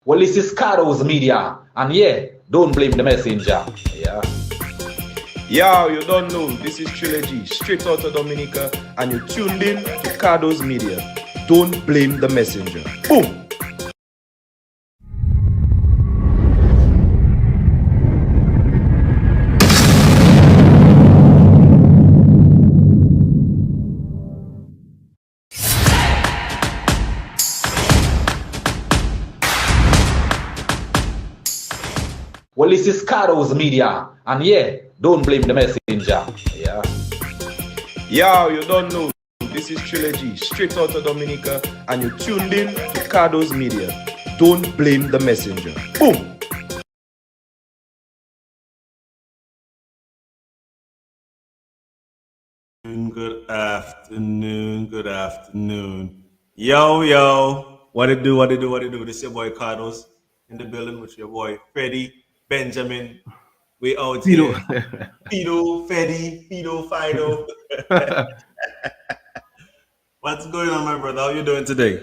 Well, this is Cardo's Media, and yeah, don't blame the messenger. Yeah. Yo, you don't know, this is Trilogy, straight out of Dominica, and you're tuned in to Cardo's Media. Don't blame the messenger. Boom! Well, this is Cardo's Media, and yeah, don't blame the messenger. Yeah. Yo, you don't know, this is Trilogy, straight out of Dominica, and you're tuned in to Cardo's Media. Don't blame the messenger. Boom! Good afternoon. Yo, what it do? This your boy Cardos in the building with your boy Freddie, Benjamin. We out here. Fido, Fido. What's going on, my brother? How you doing today?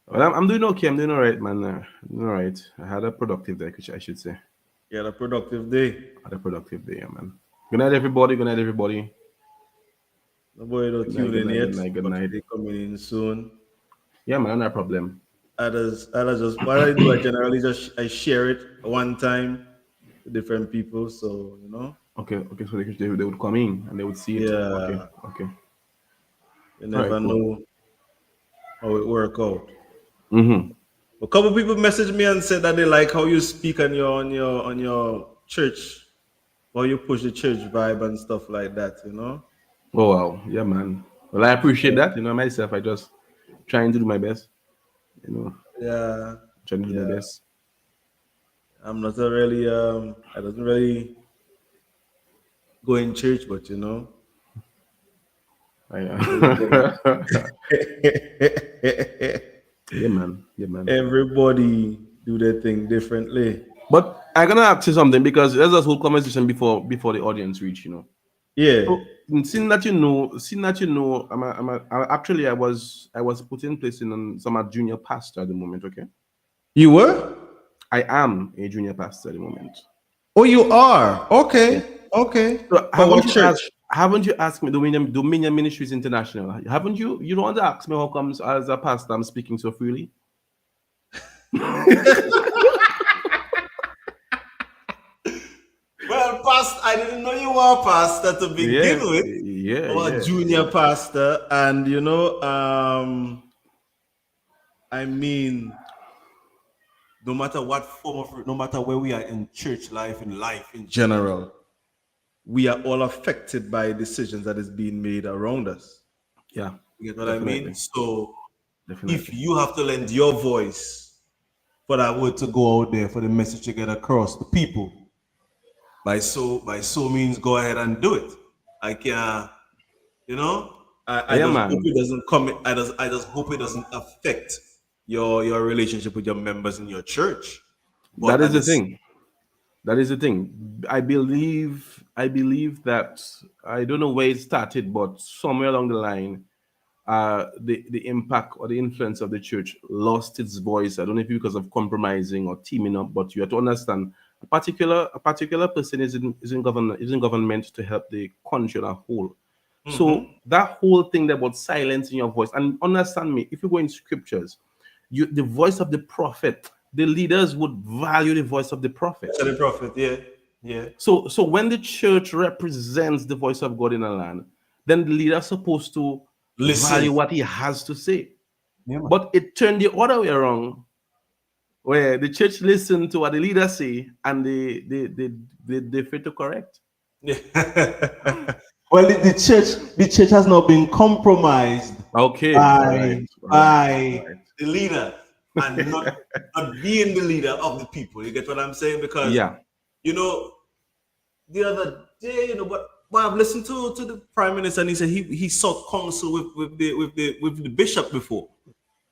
Well, I'm doing okay. I'm doing all right, man. Doing all right. I had a productive day, which I should say. You had a productive day. I had a productive day, man. Good night, everybody. The boy don't tune in yet. Good night. They coming in soon. Yeah, man, no problem. I just what I do, I generally I share it one time to different people, so you know. Okay. So they would come in and they would see it. Yeah. Okay. You never know how it work out. Mm-hmm. A couple people messaged me and said that they like how you speak on your church, how you push the church vibe and stuff like that. You know. Oh wow, yeah, man. Well, I appreciate that. You know, myself, I just trying to do my best. You know. Yeah. Trying to do my best. I'm not a really I don't really go in church, but you know. Yeah, man. Everybody do their thing differently. But I'm gonna ask you something because there's a whole conversation before the audience reach, you know. Yeah. So, seeing that you know, I was put in place in some junior pastor at the moment. Okay. You were? I am a junior pastor at the moment. Oh, you are? Okay. Yeah. Okay. So haven't you asked me Dominion Ministries International? Haven't you? You don't want to ask me how comes as a pastor I'm speaking so freely? Well, pastor, I didn't know you were a pastor to begin with. Yeah. Junior pastor, and you know, I mean, no matter what form of, no matter where we are in church life, in life in general, we are all affected by decisions that is being made around us. Yeah, you get what I mean. So, if you have to lend your voice for that word to go out there, for the message to get across to people, by so means, go ahead and do it. I can't, you know. I just hope it doesn't come. I just hope it doesn't affect your relationship with your members in your church. But that is the thing. I believe that I don't know where it started, but somewhere along the line, the impact or the influence of the church lost its voice. I don't know if because of compromising or teaming up, but you have to understand a particular person is in government to help the country as a whole. Mm-hmm. So that whole thing about silencing your voice, and understand me, if you go in scriptures, the voice of the prophet, the leaders would value the voice of the prophet. The prophet, yeah. So when the church represents the voice of God in a land, then the leader is supposed to value what he has to say. Yeah, but it turned the other way around, where the church listened to what the leader say and they fail to correct. Yeah. Well, the church has now been compromised. Okay. By the leader and not being the leader of the people. You get what I'm saying? Because you know, the other day, you know, but I've listened to the prime minister, and he said he sought counsel with the bishop before.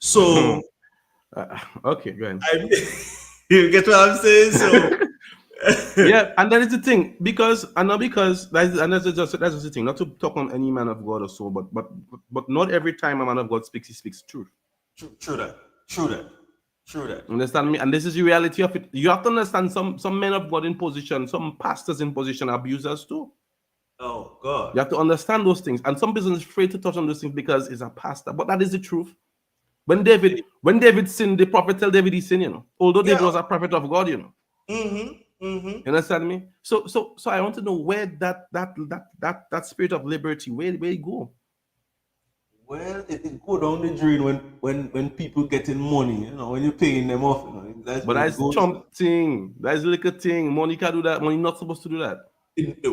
So okay, go ahead. You get what I'm saying? So yeah, and that is the thing, because that's just the thing. Not to talk on any man of God or so, but not every time a man of God speaks, he speaks truth. True that. True that. Understand me? And this is the reality of it. You have to understand some men of God in position, some pastors in position, abusers too. Oh God. You have to understand those things. And some person is afraid to touch on those things because he's a pastor. But that is the truth. When David sinned, the prophet tell David he sinned, you know. Although David was a prophet of God, you know. You understand me? So I want to know where that spirit of liberty, where it go? Well, it go down the drain when people getting money, you know, when you're paying them off, you know. That's chump thing. That's a little thing. Money can do that. Money not supposed to do that.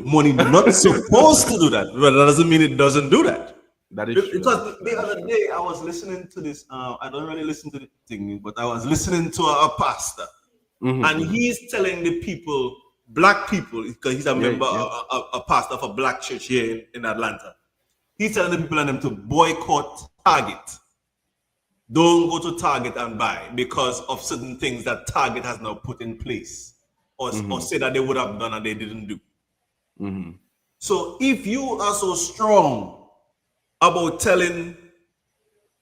Money not supposed to do that, but that doesn't mean it doesn't do that. That is true. Because the other day I was listening to this. I don't really listen to the thing, but I was listening to a pastor, and he's telling the people, black people, because he's a member, a pastor of a black church here in Atlanta. He's telling the people and them to boycott Target. Don't go to Target and buy because of certain things that Target has now put in place, or say that they would have done and they didn't do. So if you are so strong about telling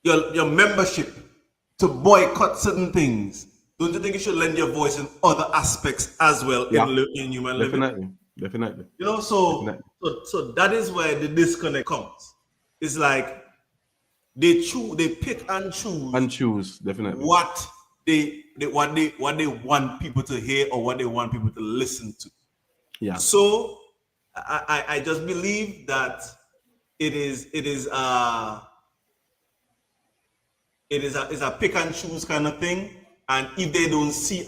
your membership to boycott certain things, don't you think you should lend your voice in other aspects as well in human living? Definitely. You know, so that is where the disconnect comes. It's like they pick and choose definitely what they want people to hear or what they want people to listen to. Yeah. So I just believe that it is a pick and choose kind of thing, and if they don't see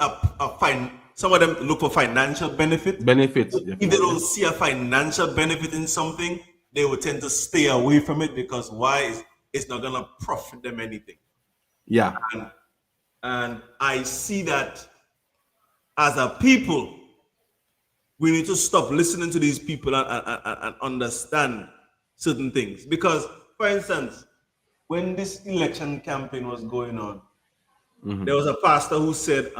some of them look for financial benefit. If they don't see a financial benefit in something, they will tend to stay away from it because it's not gonna profit them anything. Yeah. And I see that as a people, we need to stop listening to these people and understand certain things. Because, for instance, when this election campaign was going on, there was a pastor who said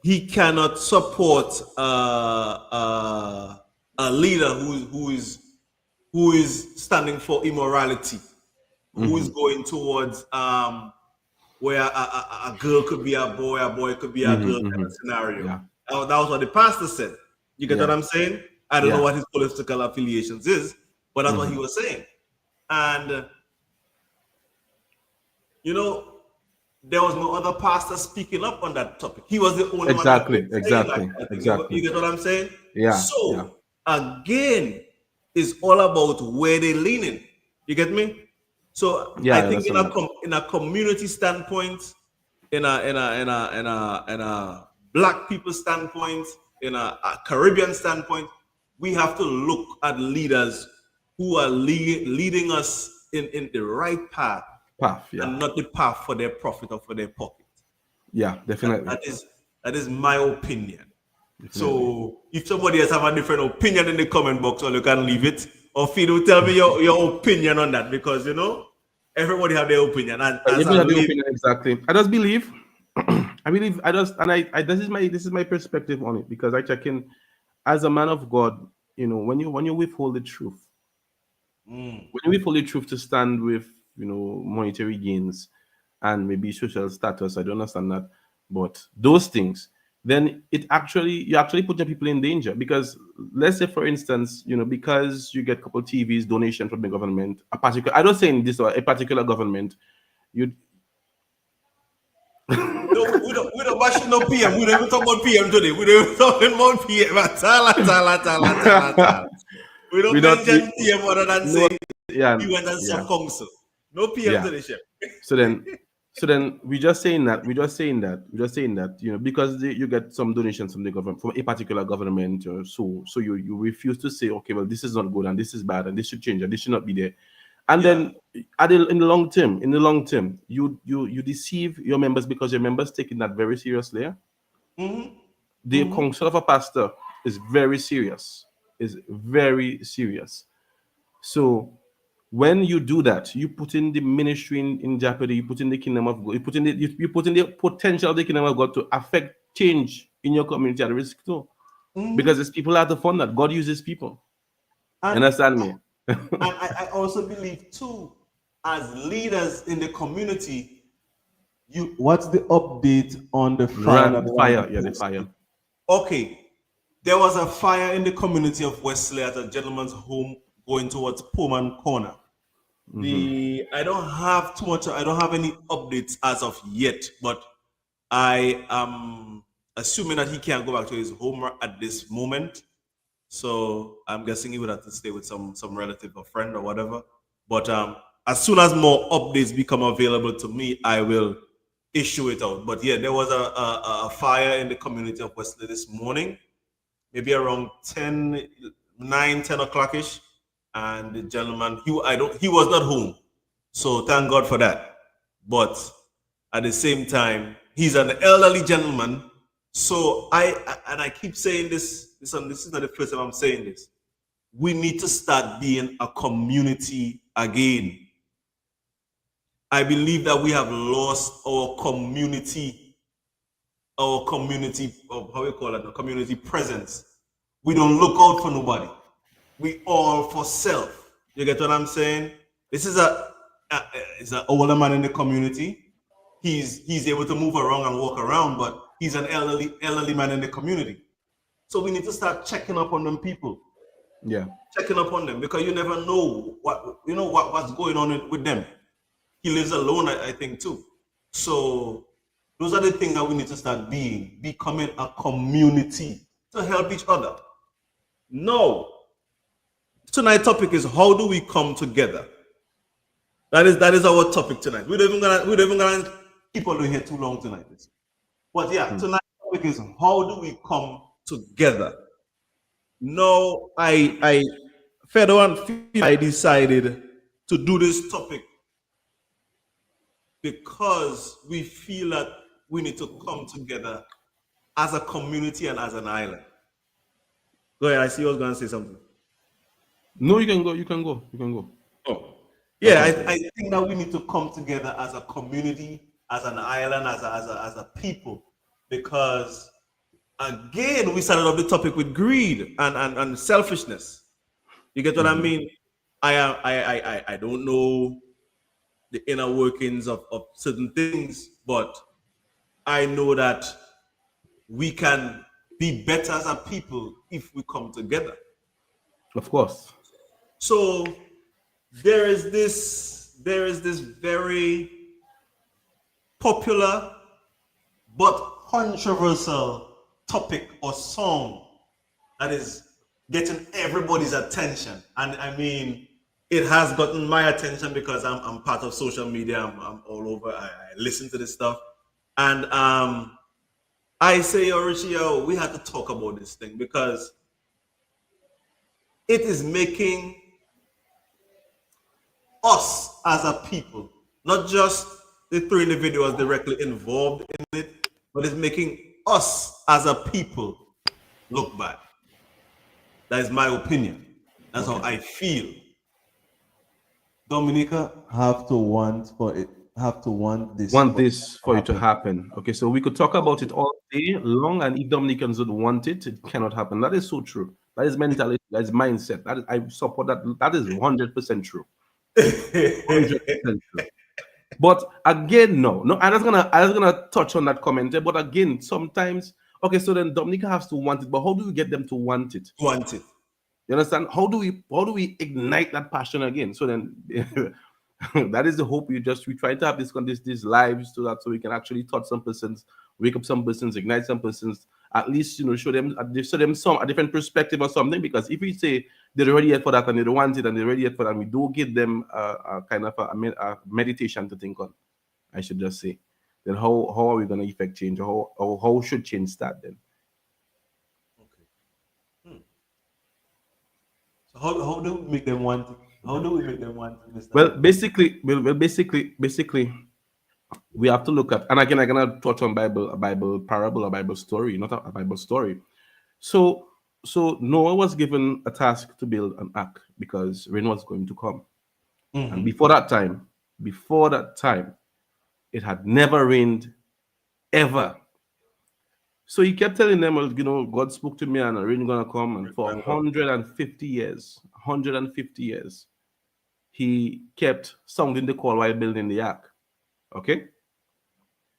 he cannot support a leader who is standing for immorality, who is going towards where a girl could be a boy could be a girl kind of scenario. Yeah. That was what the pastor said. You get what I'm saying? I don't know what his political affiliations is, but that's what he was saying. And you know, there was no other pastor speaking up on that topic. He was the only one. Exactly. You get what I'm saying? Yeah. So again, it's all about where they're leaning. You get me? So I think in a community standpoint, in a black people standpoint, in a Caribbean standpoint, we have to look at leaders who are leading us in the right path, and not the path for their profit or for their pocket. Yeah, definitely. That is my opinion. Definitely. So if somebody else have a different opinion in the comment box, or you can leave it, or Fido, tell me your opinion on that, because you know everybody have their opinion. And exactly. I just believe. This is my perspective on it, because I check in as a man of God. You know, when you withhold the truth, to stand with, you know, monetary gains and maybe social status, I don't understand that, but those things, then you actually put the people in danger. Because let's say, for instance, you know, because you get a couple TVs donation from the government, I don't say in this or a particular government, you. We don't bash no PM. We don't even talk about PM today. We don't even talk about PM. We don't mention PM other than say we went and some council. No PM to the ship. So then we're just saying that, you know, because you get some donations from the government, from a particular government, or so you refuse to say, okay, well, this is not good and this is bad and this should change and this should not be there. And then in the long term, you deceive your members, because your members taking that very seriously. The counsel of a pastor is very serious. So when you do that, you put in the ministry in jeopardy. You put in the kingdom of God. You put in the potential of the kingdom of God to affect change in your community at risk too, because it's people that have to fund that. God uses people. Understand me? And I also believe too, as leaders in the community, What's the update on the fire? Run fire, yeah, the fire. Okay, there was a fire in the community of Wesley at a gentleman's home going towards Pullman Corner. I don't have too much. I don't have any updates as of yet, but I am assuming that he can't go back to his home at this moment. So I'm guessing he would have to stay with some relative or friend or whatever. But as soon as more updates become available to me, I will issue it out. But yeah, there was a fire in the community of Wesley this morning, maybe around 10 o'clock-ish. And the gentleman, he was not home. So thank God for that. But at the same time, he's an elderly gentleman. So I keep saying this is not the first time I'm saying this. We need to start being a community again. I believe that we have lost our community of how we call it, the community presence. We don't look out for nobody. We all for self. You get what I'm saying? This is is an older man in the community. He's able to move around and walk around, but he's an elderly man in the community. So we need to start checking up on them people. Yeah, Checking up on them, because you never know what's going on with them. He lives alone, I think, too. So those are the things that we need to start becoming a community to help each other. No. Tonight's topic is, how do we come together? That is our topic tonight. We don't even gonna keep on doing here too long tonight. But yeah, tonight's topic is, how do we come together? No, I decided to do this topic because we feel that we need to come together as a community and as an island. Go ahead. I see you was going to say something. no, you can go. Oh, yeah. I think that we need to come together as a community, as an island, as a people, because again, we started off the topic with greed and selfishness. You get what I mean? I don't know the inner workings of certain things, but I know that we can be better as a people if we come together. Of course. So there is this very popular but controversial topic or song that is getting everybody's attention, and I mean, it has gotten my attention because I'm part of social media. I'm all over. I listen to this stuff, and I say, Richie, we have to talk about this thing because it is making us as a people, not just the three individuals directly involved in it, but it's making us as a people look bad. That is my opinion. That's how I feel. Dominica have to want this. Want this for it to happen. Okay, so we could talk about it all day long, and if Dominicans would want it, it cannot happen. That is so true. That is mentality. That is mindset. That is, I support that. That is 100% true. 100% true. But again, no. I was gonna touch on that comment there. But again, sometimes, okay, so then Dominica has to want it. But how do we get them to want it? Want it. You understand? How do we ignite that passion again? So then that is the hope. We try to have these lives so we can actually touch some persons, wake up some persons, ignite some persons, at least show them a different perspective or something. Because if we say they're ready for that and they want it and they're ready for that, and we do give them a kind of a meditation to think on, I should just say, then how are we going to effect change? How should change start then? So how do we make them want it? How do we make them want it? Well, basically, we have to look at, and again, I'm gonna touch on a Bible parable, a Bible story, not a Bible story. So Noah was given a task to build an ark because rain was going to come, and before that time, it had never rained ever. So he kept telling them, God spoke to me and the rain gonna come, and for 150 years, he kept sounding the call while building the ark. Okay?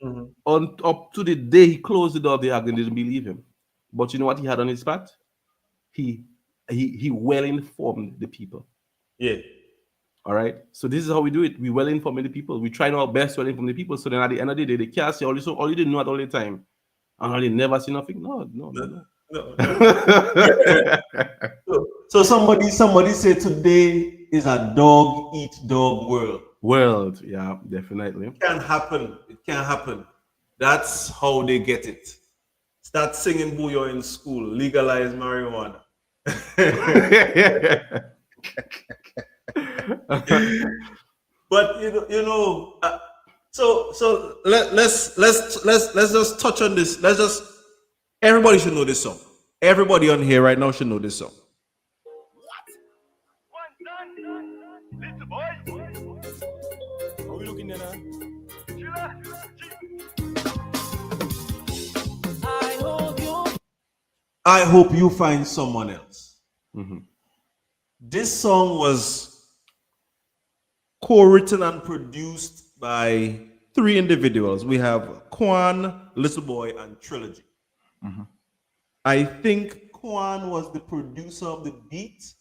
On up to the day he closed the door, they didn't believe him. But you know what he had on his part? He well informed the people. Yeah. All right. So this is how we do it. We well inform the people. We try our best to well inform the people. So then at the end of the day, they can't say all you didn't know at all the time. And all you never see nothing. No. So somebody said today is a dog eat dog world. World, yeah, definitely. It can happen. It can happen. That's how they get it. Start singing booyah in school. Legalize marijuana. But so let's just touch on this. Everybody should know this song. Everybody on here right now should know this song. Are we looking at that? I hope you find someone else. This song was co-written and produced by 3 individuals. We have Quan, Little Boy, and Trilogy. I think Quan was the producer of the beat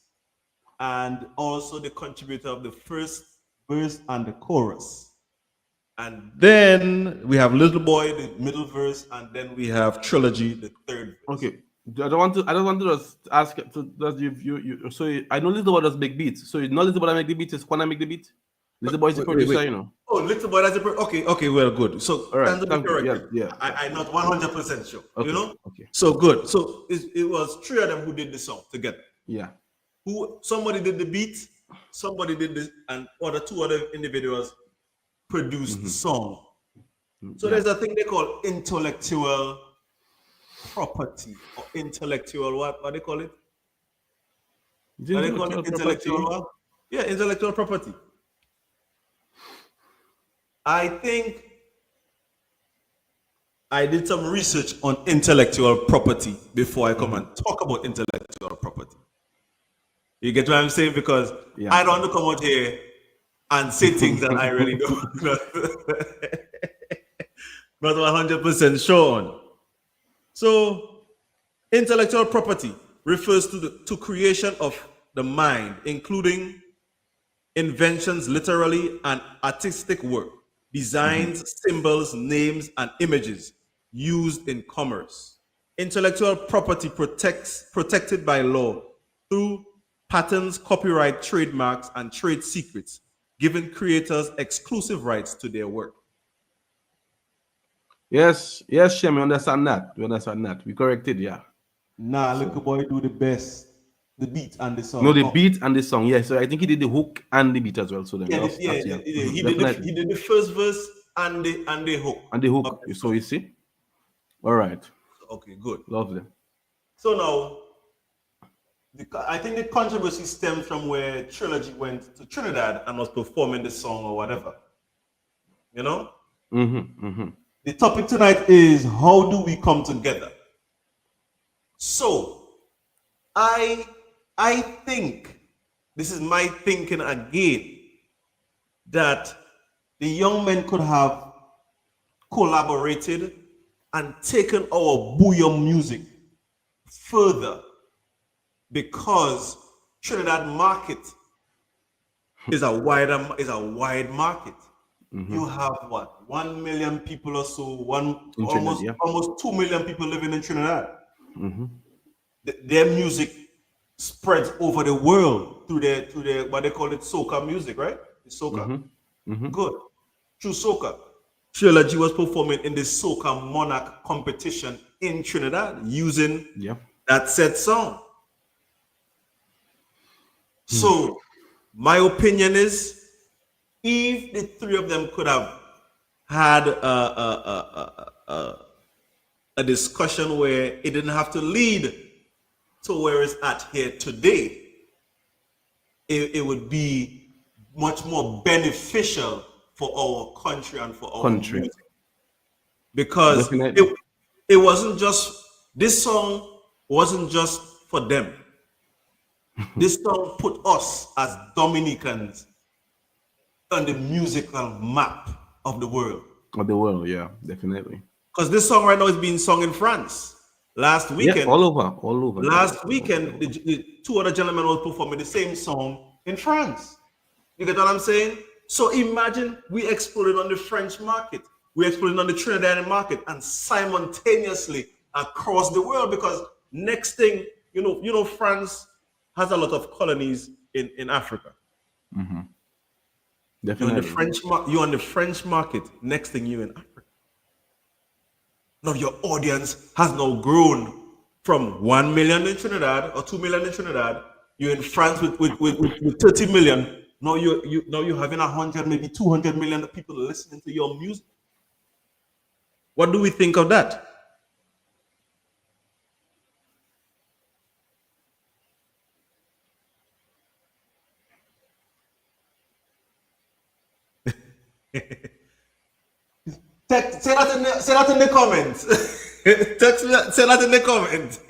and also the contributor of the first verse and the chorus. And then we have Little Boy, the middle verse, and then we have Trilogy, the third verse. Okay. I don't want to just ask. So does you? So I know Little Boy does make beats. So it's not Little Boy that make the beat. It's Quan that make the beat. Little Boy is the producer, you know. Oh, Little Boy, that's a okay, well, good. So, all right, thank you. Yeah. I'm not 100% sure, okay. you know? Okay. So, good. So, it was 3 of them who did the song together. Yeah. Somebody did the beat, somebody did this, and 2 other individuals produced the song. So, there's a thing they call intellectual property, or intellectual what they call it? What they call it? Intellectual what? Yeah, intellectual property. I think I did some research on intellectual property before I come and talk about intellectual property. You get what I'm saying? Because I don't want to come out here and say things that I really don't not 100% sure on. So, intellectual property refers to creation of the mind, including inventions, literally, and artistic work, designs, symbols, names, and images used in commerce. Intellectual property protected by law through patents, copyright, trademarks, and trade secrets, giving creators exclusive rights to their work. Yes, Shem, we understand that. We corrected, yeah. Nah, Little Boy do the best. The beat and the song. No, the beat and the song. Yeah, so I think he did the hook and the beat as well. So then he did the first verse and the hook. And the hook. So you see? All right. Okay, good. Lovely. So now, I think the controversy stems from where Trilogy went to Trinidad and was performing the song or whatever. You know? The topic tonight is how do we come together? So, I think, this is my thinking again, that the young men could have collaborated and taken our booyah music further, because Trinidad market is a wide market. You have what, 1 million people or so, almost 2 million people living in Trinidad. Their music spreads over the world through their what they call it, soca music, right? It's soca. Good. Through soca. Trilogy was performing in the Soca Monarch competition in Trinidad using that said song. So my opinion is, if the 3 of them could have had a discussion where it didn't have to lead to where it's at here today, it would be much more beneficial for our country and for our music. Because it wasn't just, this song wasn't just for them. This song put us as Dominicans on the musical map of the world. Of the world, yeah, definitely. Because this song right now is being sung in France. Last weekend, Yeah, all over. last weekend, the two other gentlemen were performing the same song in France. You get what I'm saying? So imagine we exploded on the French market, we exploded on the Trinidadian market, and simultaneously across the world. Because next thing, France has a lot of colonies in Africa. Definitely. You're on the French market. Next thing, you're in Africa. Now your audience has now grown from 1 million in Trinidad or 2 million in Trinidad. You're in France with 30 million. Now you're having 100, maybe 200 million people listening to your music. What do we think of that? Say that in the comments. Say that in the comments.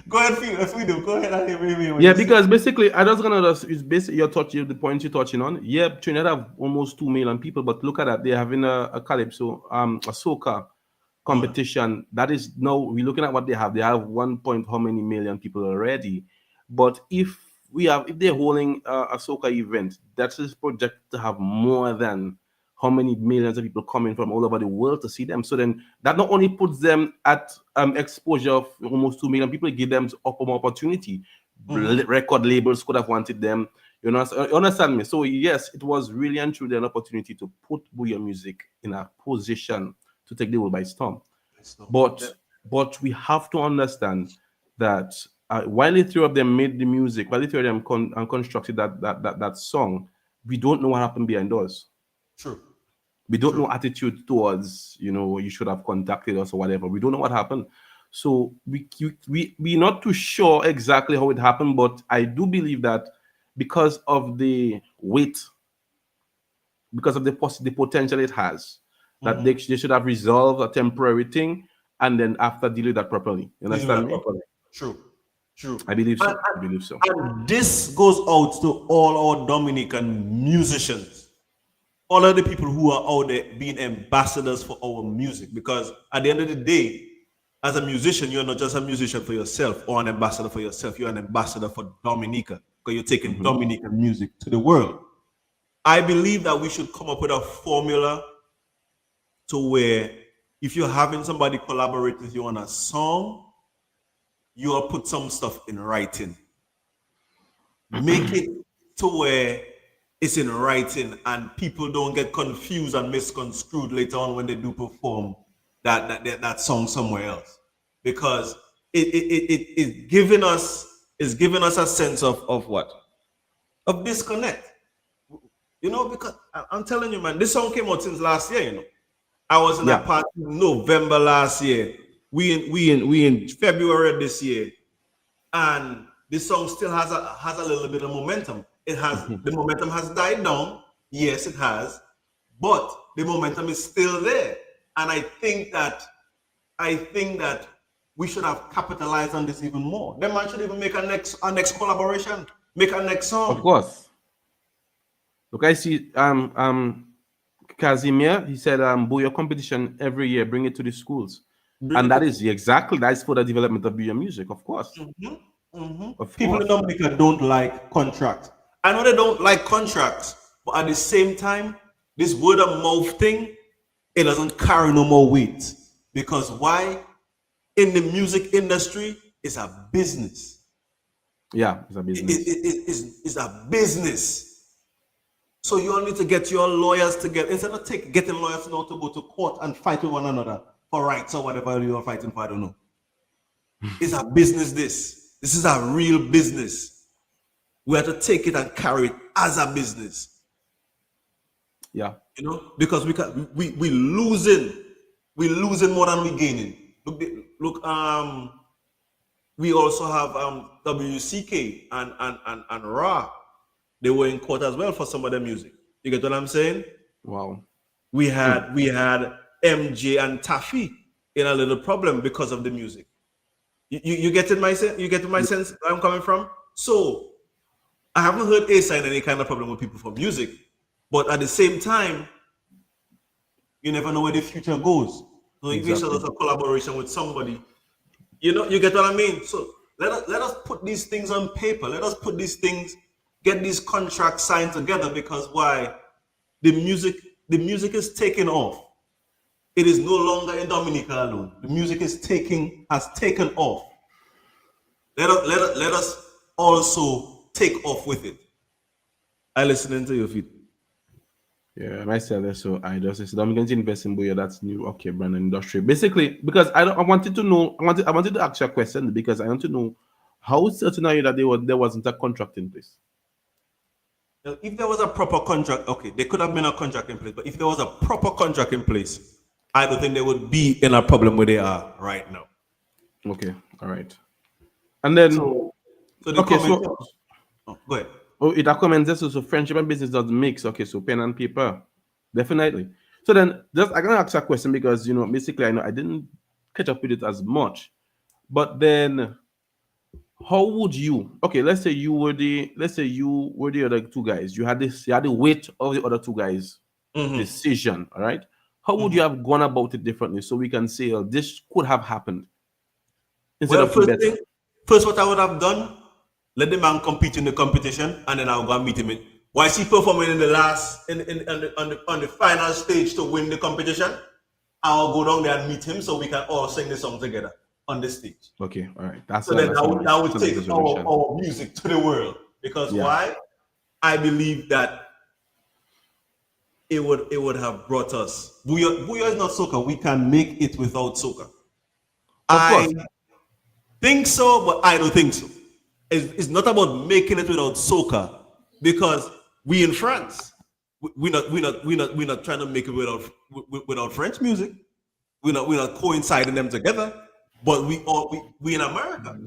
Go ahead, if we do. Go ahead. Yeah, because basically, I just gonna it's basically the point you're touching on. Yeah, Trinidad have almost 2 million people, but look at that, they're having a calypso, a soca competition. That is now we're looking at what they have. They have 1 point how many million people already. But if they're holding a soca event, that is projected to have more than how many millions of people coming from all over the world to see them. So then that not only puts them at exposure of almost 2 million people, give them more opportunity. Record labels could have wanted them. You understand me? So yes, it was really and truly an opportunity to put Booyah Music in a position to take the world by storm. But we have to understand that while the three of them made the music, while the three of them constructed that song, we don't know what happened behind doors. True. We don't know attitude towards, you should have contacted us or whatever. We don't know what happened. So we're not too sure exactly how it happened, but I do believe that because of the weight, because of the potential it has, that they should have resolved a temporary thing and then after deal with that properly. You understand me? True. I believe so. I believe so. And this goes out to all our Dominican musicians. All of the people who are out there being ambassadors for our music, because at the end of the day, as a musician, you're not just a musician for yourself or an ambassador for yourself. You're an ambassador for Dominica, because you're taking Dominican music to the world. I believe that we should come up with a formula to where if you're having somebody collaborate with you on a song, you'll put some stuff in writing. Make it to where it's in writing and people don't get confused and misconstrued later on when they do perform that song somewhere else, because it is giving us a sense of what? Of disconnect. Because I'm telling you, man, this song came out since last year. I was in that party in November last year. We in February of this year, and this song still has a little bit of momentum. It has the momentum has died down. Yes, it has, but the momentum is still there. And I think that we should have capitalized on this even more. Then man should even make a next collaboration, make a next song. Of course. Look, I see Casimir, he said Booyah competition every year, bring it to the schools. And that is that's for the development of Booyah music, of course. People in Dominica don't like contracts. I know they don't like contracts, but at the same time, this word of mouth thing, it doesn't carry no more weight. Because why? In the music industry, it's a business. Yeah, it's a business. It's a business. So you all need to get your lawyers together. Instead of getting lawyers now to go to court and fight with one another for rights or whatever you are fighting for, I don't know. It's a business, this is a real business. We have to take it and carry it as a business. Yeah. Because we losing more than we gaining. Look, we also have WCK and Ra. They were in court as well for some of their music. You get what I'm saying? Wow. We had MJ and Taffy in a little problem because of the music. You getting my sense? You getting my sense where I'm coming from? So I haven't heard Asa in any kind of problem with people for music, but at the same time, You never know where the future goes. So if it's a collaboration with somebody, you get what I mean? So let us put these things on paper. Let us put these things, get these contracts signed together, because why? The music is taking off. It is no longer in Dominica alone. The music has taken off. Let us also take off with it. I listening to your feet. Yeah, myself. So I just said I'm going to invest in Buyo. That's new. Okay, brand and industry. Basically, because I wanted to know. I wanted to ask you a question, because I want to know how certain are you that there wasn't a contract in place. Now, if there was a proper contract, okay, there could have been a contract in place. But if there was a proper contract in place, I don't think they would be in a problem where they are right now. Okay, all right. And then So the okay, go ahead. Oh, it comments so friendship and business doesn't mix. Okay, so pen and paper, definitely. So then, just I'm gonna ask a question, because basically I know I didn't catch up with it as much, but then how would you? Okay, let's say you were the other two guys. You had the weight of the other two guys' decision. All right. How would you have gone about it differently, so we can say, oh, this could have happened? Instead of first, what I would have done, let the man compete in the competition, and then I'll go and meet him. Why is he performing in the last on the final stage to win the competition? I'll go down there and meet him, so we can all sing the song together on the stage. Okay, all right. That would take our music to the world, because why? I believe that it would have brought us. Buyo is not soca. We can make it without soca. I think so, but I don't think so. It's not about making it without soca, because we in France. We're not trying to make it without French music. We're not coinciding them together. But we in America.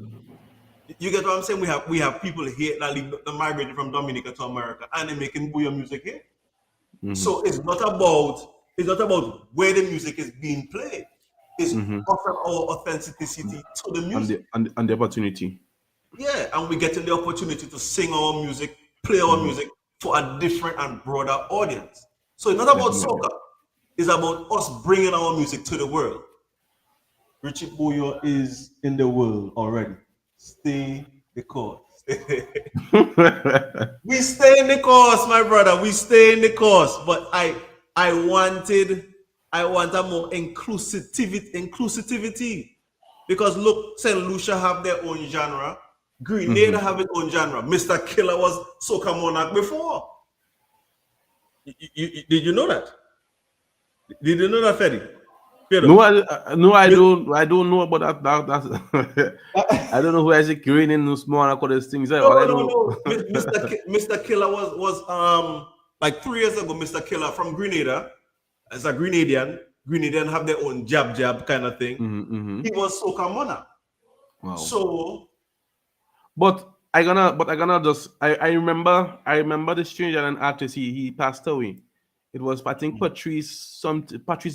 You get what I'm saying? We have people here that migrated from Dominica to America, and they're making Buyo music here. So it's not about where the music is being played. It's offering our authenticity to the music and the opportunity. Yeah, and we're getting the opportunity to sing our music, play our music for a different and broader audience. So it's not about soca. It's about us bringing our music to the world. Richie Buyo is in the world already. Stay the course. We stay in the course, my brother. We stay in the course. But I want a more inclusivity. Because look, St. Lucia have their own genre. Grenada have its own genre. Mr. Killer was Soca Monarch before. Did you know that? Did you know that, Freddy? No, I don't know about that. I don't know who has it green in those more all these things. No. Mr. Killer was like 3 years ago. Mr. Killer from Grenada, as a Grenadian have their own jab kind of thing. He was Soca Monarch. Wow. So, but I remember the stranger and artist. He passed away. It was, I think, Patrice's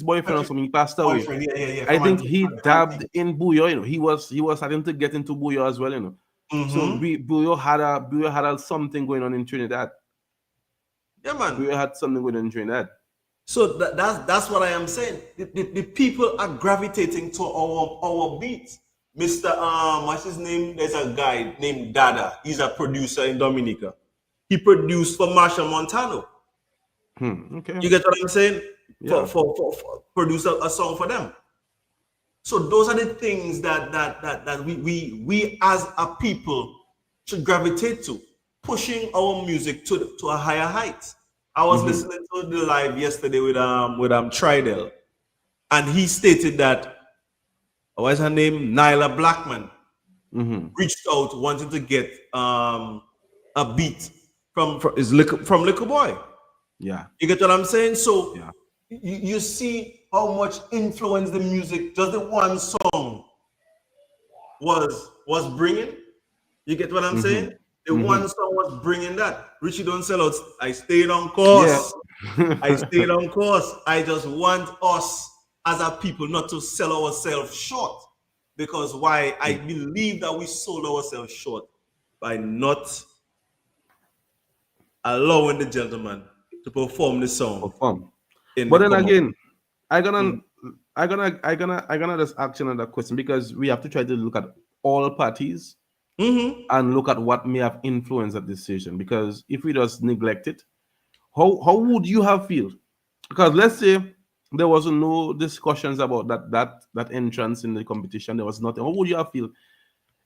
boyfriend or something. He passed away. Yeah. I think he dabbed in Buyo. He was starting to get into Buyo as well. So Buyo had something going on in Trinidad. Yeah, man. Buyo had something going on in Trinidad. So that's what I am saying. The people are gravitating to our beats. Mr. What's his name? There's a guy named Dada. He's a producer in Dominica. He produced for Marshall Montano. Okay. You get what I'm saying? Yeah. For produce a song for them. So those are the things that we as a people should gravitate to, pushing our music to a higher height. I was listening to the live yesterday with Tridel, and he stated that what is her name? Nyla Blackman reached out wanting to get a beat from Liquor Boy. Yeah. You get what I'm saying? So yeah. You see how much influence the music, just the one song was bringing. You get what I'm saying? The one song was bringing that. Richie don't sell out. I stayed on course. Yeah. I stayed on course. I just want us as a people not to sell ourselves short. Because why? I believe that we sold ourselves short by not allowing the gentleman to perform the song. But then again, I gonna just ask you another question because we have to try to look at all parties and look at what may have influenced that decision. Because if we just neglect it, how would you have feel? Because let's say there was no discussions about that entrance in the competition. There was nothing. How would you have feel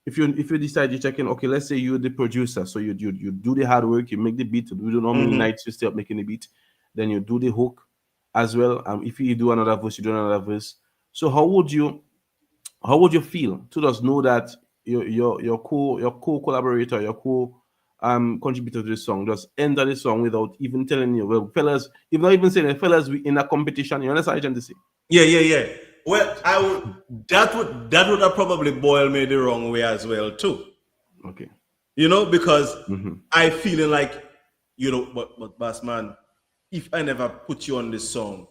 if you decide you're checking? Okay, let's say you're the producer, so you do the hard work, you make the beat. We don't know how many nights you stay up making the beat. Then you do the hook as well. If you do another verse, you do another verse. So how would you feel to just know that your co-collaborator, your contributor to the song just enter the song without even telling you, well, fellas, you're not even saying it, fellas, we in a competition. You understand what I'm trying to say? Yeah. Well, that would have probably boiled me the wrong way as well too. Okay. Because I feeling like, but boss man, if I never put you on this song,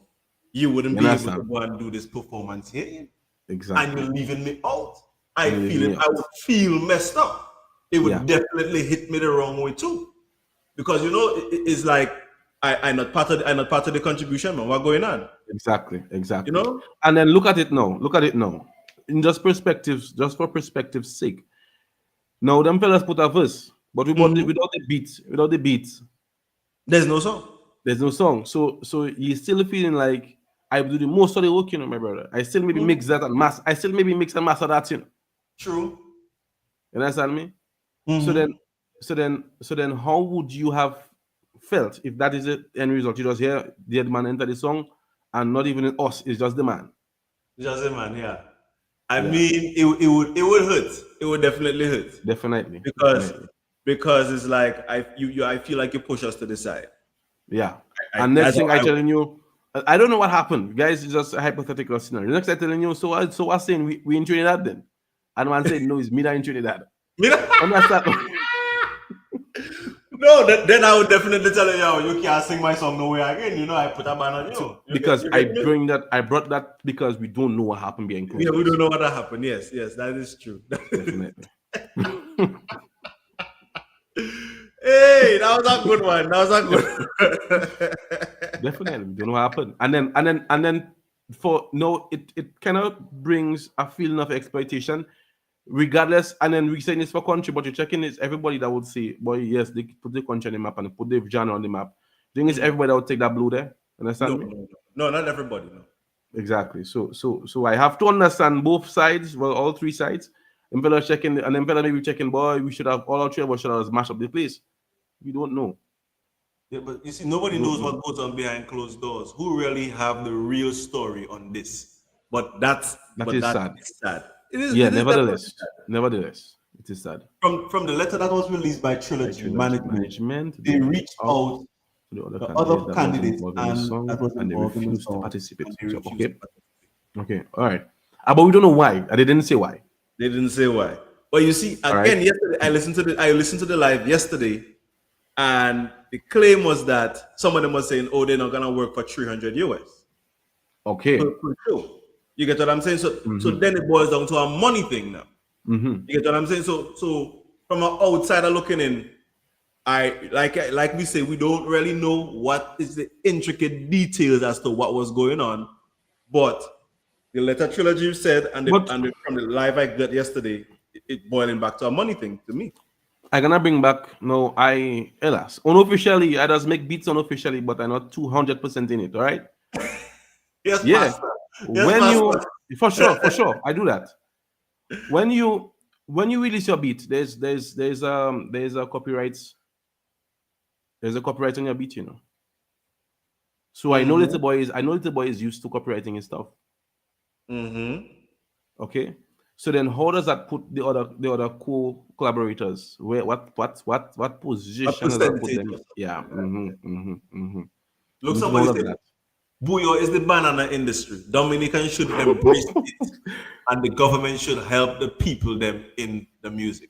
you wouldn't be able to go and do this performance here. Exactly. And you're leaving me out. I would feel messed up. It would definitely hit me the wrong way too. Because it's like I'm not part of the contribution, man. What's going on? Exactly. And then look at it now. In just for perspective's sake. Now them fellas put a verse, but without the beats. There's no song. So you still feeling like I do the most of the work, my brother. I still maybe mix that and master. I still maybe mix and master that, True. You understand me? So then how would you have felt if that is the end result? You just hear the man enter the song and not even us, it's just the man. Just the man, yeah. I mean, it would hurt. It would definitely hurt. Definitely. Because it's like I feel like you push us to the side. Yeah. And next thing I telling you, I don't know what happened. Guys, it's just a hypothetical scenario. Next I'm telling you, so I'm saying we in Trinidad then. And one said, no, it's me that in Trinidad. No, then I would definitely tell you, you can't sing my song nowhere again. I put a ban on you. Because I brought that because we don't know what happened behind closed doors. Yeah, we don't know what happened. Yes, that is true. Definitely. Hey, that was a good one. Definitely, we don't know what happened. And then for no, it kind of brings a feeling of exploitation. Regardless, and then we saying this for country, but you're checking is everybody that would say, boy, yes, they put the country on the map and they put the genre on the map. The thing is, everybody that would take that blue there. Understand me? No, not everybody. No. Exactly. So I have to understand both sides, well, all three sides. And fella checking, and then fella maybe checking, boy, we should have all our three of us should have smashed up the place. We don't know. Yeah, but you see, nobody knows what goes on behind closed doors. Who really have the real story on this? But that is sad. It is. Yeah, nevertheless, it is sad. From the letter that was released by Trilogy Management, they reached out to the other candidates and they refused to participate. Okay, all right. But we don't know why. They didn't say why. They didn't say why. But you see, again, yesterday I listened to the live yesterday, and the claim was that some of them were saying, "Oh, they're not gonna work for $300 US." Okay. You get what I'm saying? So then it boils down to a money thing now. You get what I'm saying? So from an outsider looking in, I like we say, we don't really know what is the intricate details as to what was going on, but the letter Trilogy said, and from the live I got yesterday, it boiling back to a money thing to me. I'm gonna bring back Elas. Unofficially, I just make beats unofficially, but I'm not 200% in it. All right? Yes, yeah. Pastor. Yes, for sure, I do that. When you release your beat, there's a copyright. There's a copyright on your beat, So I know little boy is used to copywriting his stuff. Okay. So then how does that put the other co-collaborators? What position does that put them? Yeah. Look, somebody said Buyo is the banana industry. Dominican should embrace it, and the government should help the people them in the music.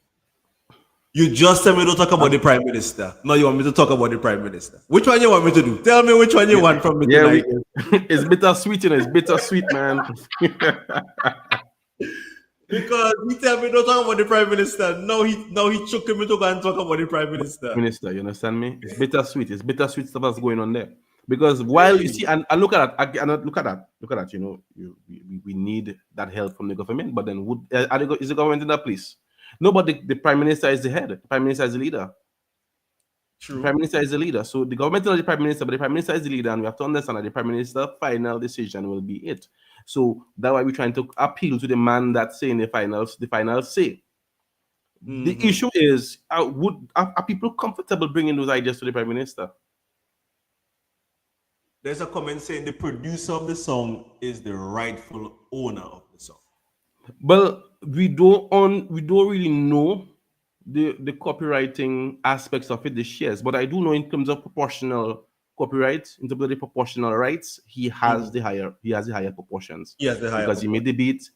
You just tell me to talk about the Prime Minister. No, you want me to talk about the Prime Minister. Which one you want me to do? Tell me which one you want from me tonight. It's bittersweet, It's bittersweet, man. Because he tell me don't talk about the Prime Minister. Now he choking me to go and talk about the Prime Minister. You understand me? It's bittersweet. It's bittersweet stuff that's going on there. Because while you see, and look at that, look at that, you know, we need that help from the government, but then is the government in that place? No, but the prime minister is the head. The prime minister is the leader. True. The prime minister is the leader. So the government is not the prime minister, but the prime minister is the leader, and we have to understand that the prime minister's final decision will be it. So that's why we're trying to appeal to the man that's saying the final say. The issue is, are people comfortable bringing those ideas to the prime minister? There's a comment saying the producer of the song is the rightful owner of the song. Well, we don't really know the copywriting aspects of it, the shares, but I do know in terms of proportional copyright, in terms of the proportional rights, he has the higher proportions. He has the higher because he made the beat,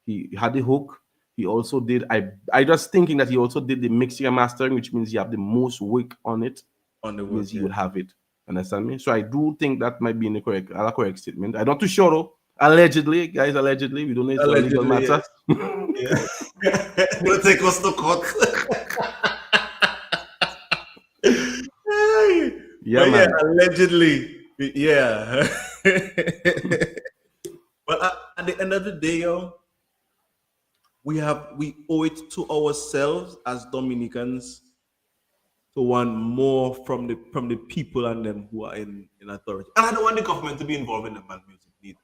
he had the hook. He also did. I just thinking that he also did the mixing and mastering, which means you have the most work on it. On the work, means he would have it. Understand me? So I do think that might be in the correct statement. I'm not too sure though. Allegedly, guys, we don't know it's a legal matter. Yeah. It'll take us to court. Yeah, allegedly. Yeah. But at the end of the day, yo, we owe it to ourselves as Dominicans to want more from the people and them who are in authority. And I don't want the government to be involved in the band music either.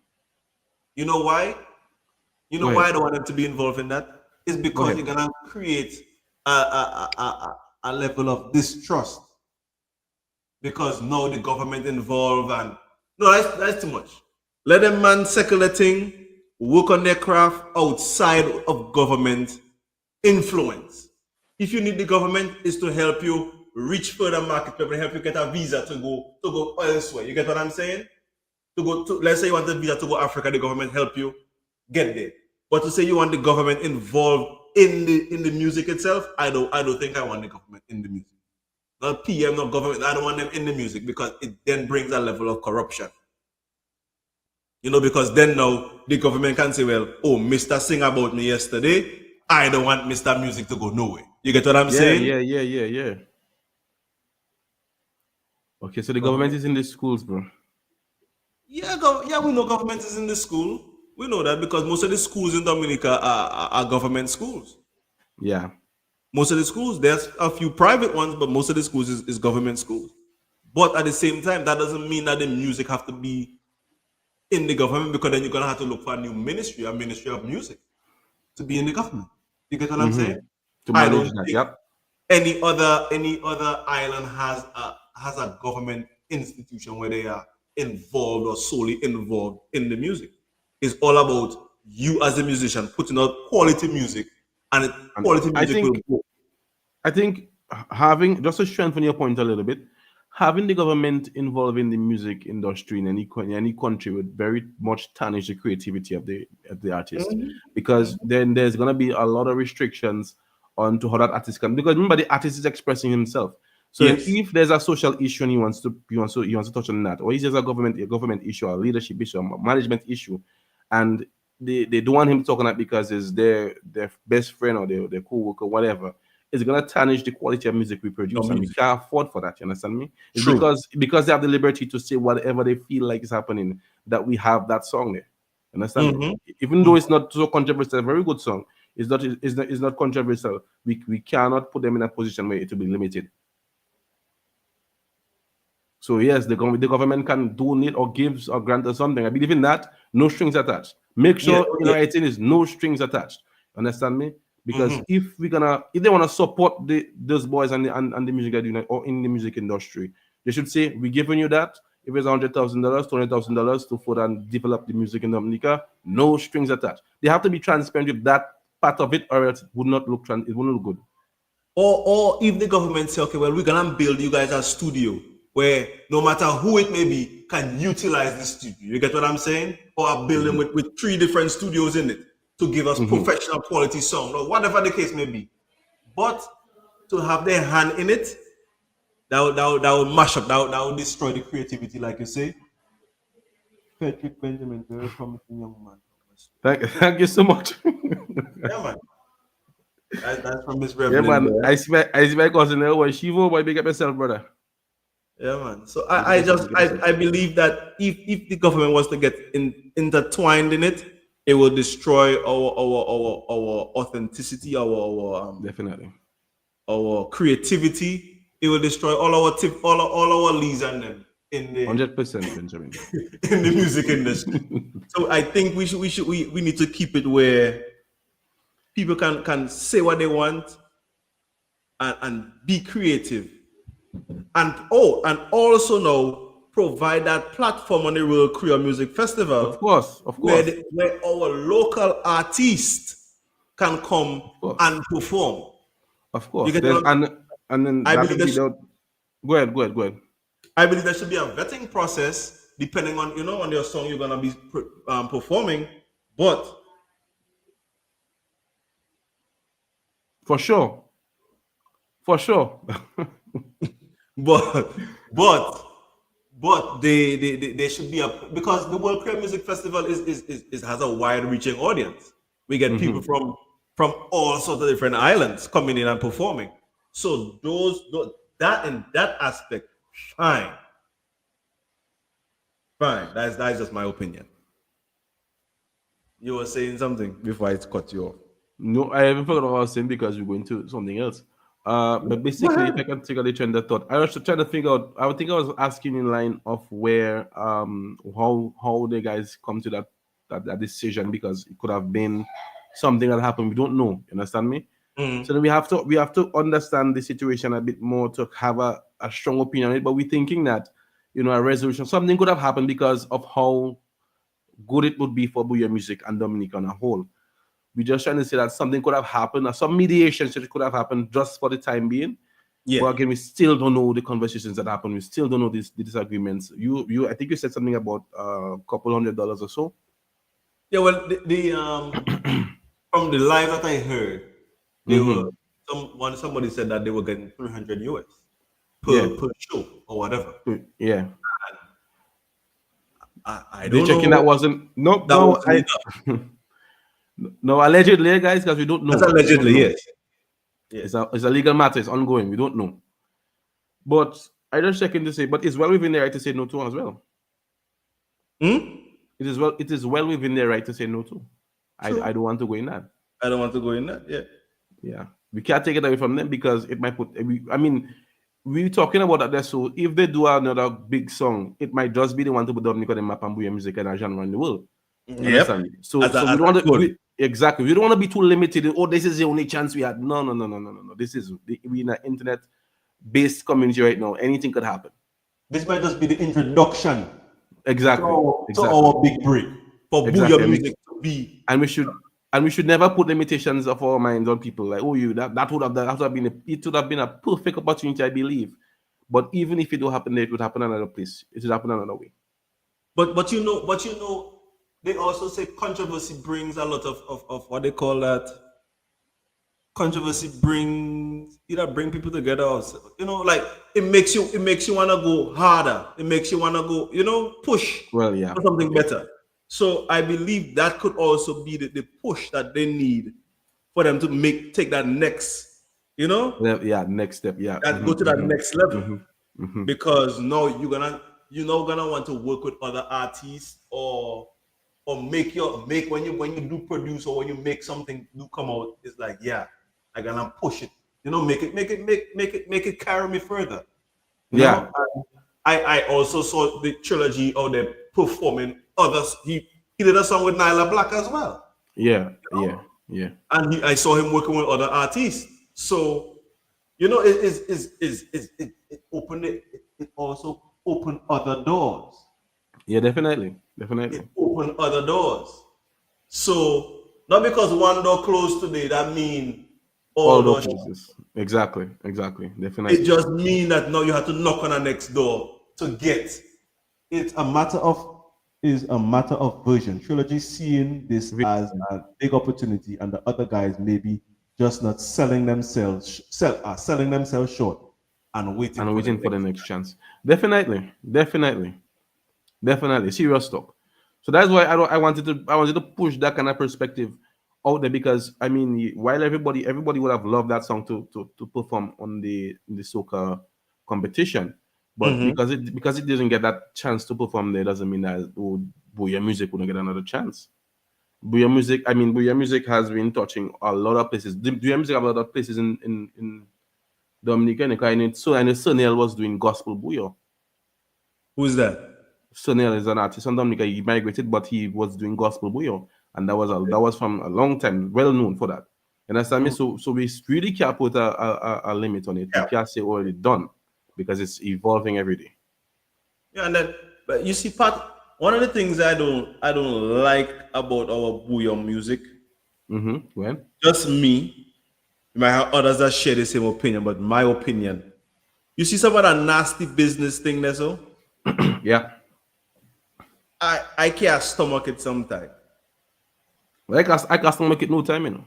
You know why? You know why I don't want them to be involved in that? It's because you're gonna create a level of distrust. Because now the government involved, and no, that's too much. Let them man settle the thing, work on their craft outside of government influence. If you need the government, is to help you reach further market, to help you get a visa to go elsewhere. You get what I'm saying? Let's say you want a visa to go Africa, the government help you get there. But to say you want the government involved in the music itself, I don't think I want the government in the music. Not PM, not government. I don't want them in the music because it then brings a level of corruption. You know, because then now the government can say, well, oh, Mr. Sing about me yesterday. I don't want Mr. Music to go nowhere. You get what I'm saying? Yeah. Okay, so the government is in the schools, bro. Yeah, we know government is in the school. We know that because most of the schools in Dominica are government schools. Yeah. Most of the schools, there's a few private ones, but most of the schools is government schools. But at the same time, that doesn't mean that the music have to be in the government, because then you're going to have to look for a new ministry, a ministry of music, to be in the government. You get what I'm saying? I don't think any other island has a government institution where they are involved or solely involved in the music. It's all about you as a musician putting out quality music, and quality music will go. I think having, just to strengthen your point a little bit, having the government involved in the music industry in any country would very much tarnish the creativity of the artist, because then there's going to be a lot of restrictions on to how that artist can, because remember the artist is expressing himself. So if there's a social issue and he wants to touch on that, or he's just a government issue, a leadership issue, a management issue, and they don't want him to talk on that because it's their best friend or their co-worker, whatever, it's gonna tarnish the quality of music we produce, and we can't afford for that. You understand me? It's because they have the liberty to say whatever they feel like is happening, that we have that song there. Understand me? Even though it's not so controversial, a very good song. It's not controversial. We cannot put them in a position where it will be limited. So yes, the government can donate or gives or grant or something. I believe in that. No strings attached. Make sure writing is no strings attached. Understand me? Because if they want to support those boys and the music they're doing, or in the music industry, they should say, we're giving you that. If it's $100,000, $200,000 to further and develop the music in Dominica, no strings attached. They have to be transparent with that part of it, or else it wouldn't look good. Or if the government say, okay, well, we're gonna build you guys a studio where no matter who it may be can utilize the studio. You get what I'm saying? Or a building with 3 different studios in it to give us professional quality sound, or whatever the case may be. But to have their hand in it, that would mash up, that would destroy the creativity, like you say. Patrick Benjamin, very promising young man. Thank you so much. Yeah, man. That's from Miss Reverend. Yeah, man. I see my cousin there. Boy, Shivo, boy, big up yourself, brother. Yeah, man. So I believe that if the government was to get intertwined in it, it will destroy our authenticity, Definitely. our creativity. It will destroy all our leads and them in the 100%, Benjamin. in the music industry. So I think we need to keep it where people can say what they want and be creative. And also now provide that platform on the World Korea Music Festival. Of course. Where our local artists can come and perform. Of course. You get And then I that believe would be there's- Go ahead. I believe there should be a vetting process depending on on your song you're gonna be performing, but For sure. but they should be because the World Korea Music Festival has a wide reaching audience. We get people from all sorts of different islands coming in and performing. So that aspect, fine. That's just my opinion. You were saying something before I cut you off. No, I haven't forgot what I was saying because we're going to something else. But basically, if I can take a train of thought, I was trying to figure out. I think I was asking in line of where, how the guys come to that decision, because it could have been something that happened. We don't know. You understand me? So then we have to understand the situation a bit more to have a strong opinion on it. But we're thinking that a resolution, something could have happened because of how good it would be for Booyah Music and Dominica on a whole. We're just trying to say that something could have happened, or some mediation could have happened just for the time being. Yeah. But again, we still don't know the conversations that happened. We still don't know the disagreements. I think you said something about a couple $100 or so. Yeah, well, the from the live that I heard, they were somebody said that they were getting 300 US per show or whatever. Yeah. I They don't checking know. that wasn't no. That no, wasn't I, no, allegedly, guys, because we don't know. That's allegedly, We don't know. yes. It's a legal matter. It's ongoing. We don't know. But I just checking to say, but it's well within their right to say no to as well. It is well within their right to say no to. I don't want to go in that. I don't want to go in that. Yeah. Yeah. We can't take it away from them because it might we're talking about that there. So if they do another big song, it might just be the one to put Dominica the map and Booyah Music and a genre in the world. Yep. So we don't want to exactly. We don't want to be too limited. Oh, this is the only chance we had. No. This is we in an internet-based community right now. Anything could happen. This might just be the introduction Exactly. to our big break for Booyah Music to be. And we should never put limitations of our minds on people like, oh, that would have been a perfect opportunity, I believe. But even if it don't happen there, it would happen another place. It would happen another way. But you know, they also say controversy brings a lot of what they call that. Controversy bring people together, or like it makes you want to go harder. It makes you want to go, push for something better. So I believe that could also be the push that they need for them to take that next, next step, go to that next level. Because now you're gonna want to work with other artists or make when you do produce or when you make something do come out, it's like, yeah, I'm gonna push it, make it carry me further. I also saw the trilogy out there performing others. He did a song with Nyla Black as well. Yeah. And I saw him working with other artists. So, it opened it also opened other doors. Yeah, definitely. It opened other doors. So not because one door closed today, that means all doors closes. Exactly. Definitely. It just means that now you have to knock on the next door to get. It's a matter of vision. Trilogy seeing this as a big opportunity, and the other guys maybe just not selling themselves short and waiting for the next chance. Definitely. Serious talk. So that's why I wanted to push that kind of perspective out there, because while everybody would have loved that song to perform on the soca competition, But because it didn't get that chance to perform there, doesn't mean that Booyah Music wouldn't get another chance. Booyah Music has been touching a lot of places. Booyah Music have a lot of places in Dominica, and Sunil was doing gospel Booyah. Who's that? Sunil is an artist from Dominica. He migrated, but he was doing gospel Booyah, and that was from a long time, well known for that. You understand me? So we really can't put a limit on it. Yeah. We can't say already done because it's evolving every day. Yeah, and then, but you see, Pat, one of the things I don't like about our Booyah music, When? just me, you might have others that share the same opinion, but my opinion, you see some of that nasty business thing there, so Yeah. I can't stomach it sometimes. Like I can't make it no time, you know.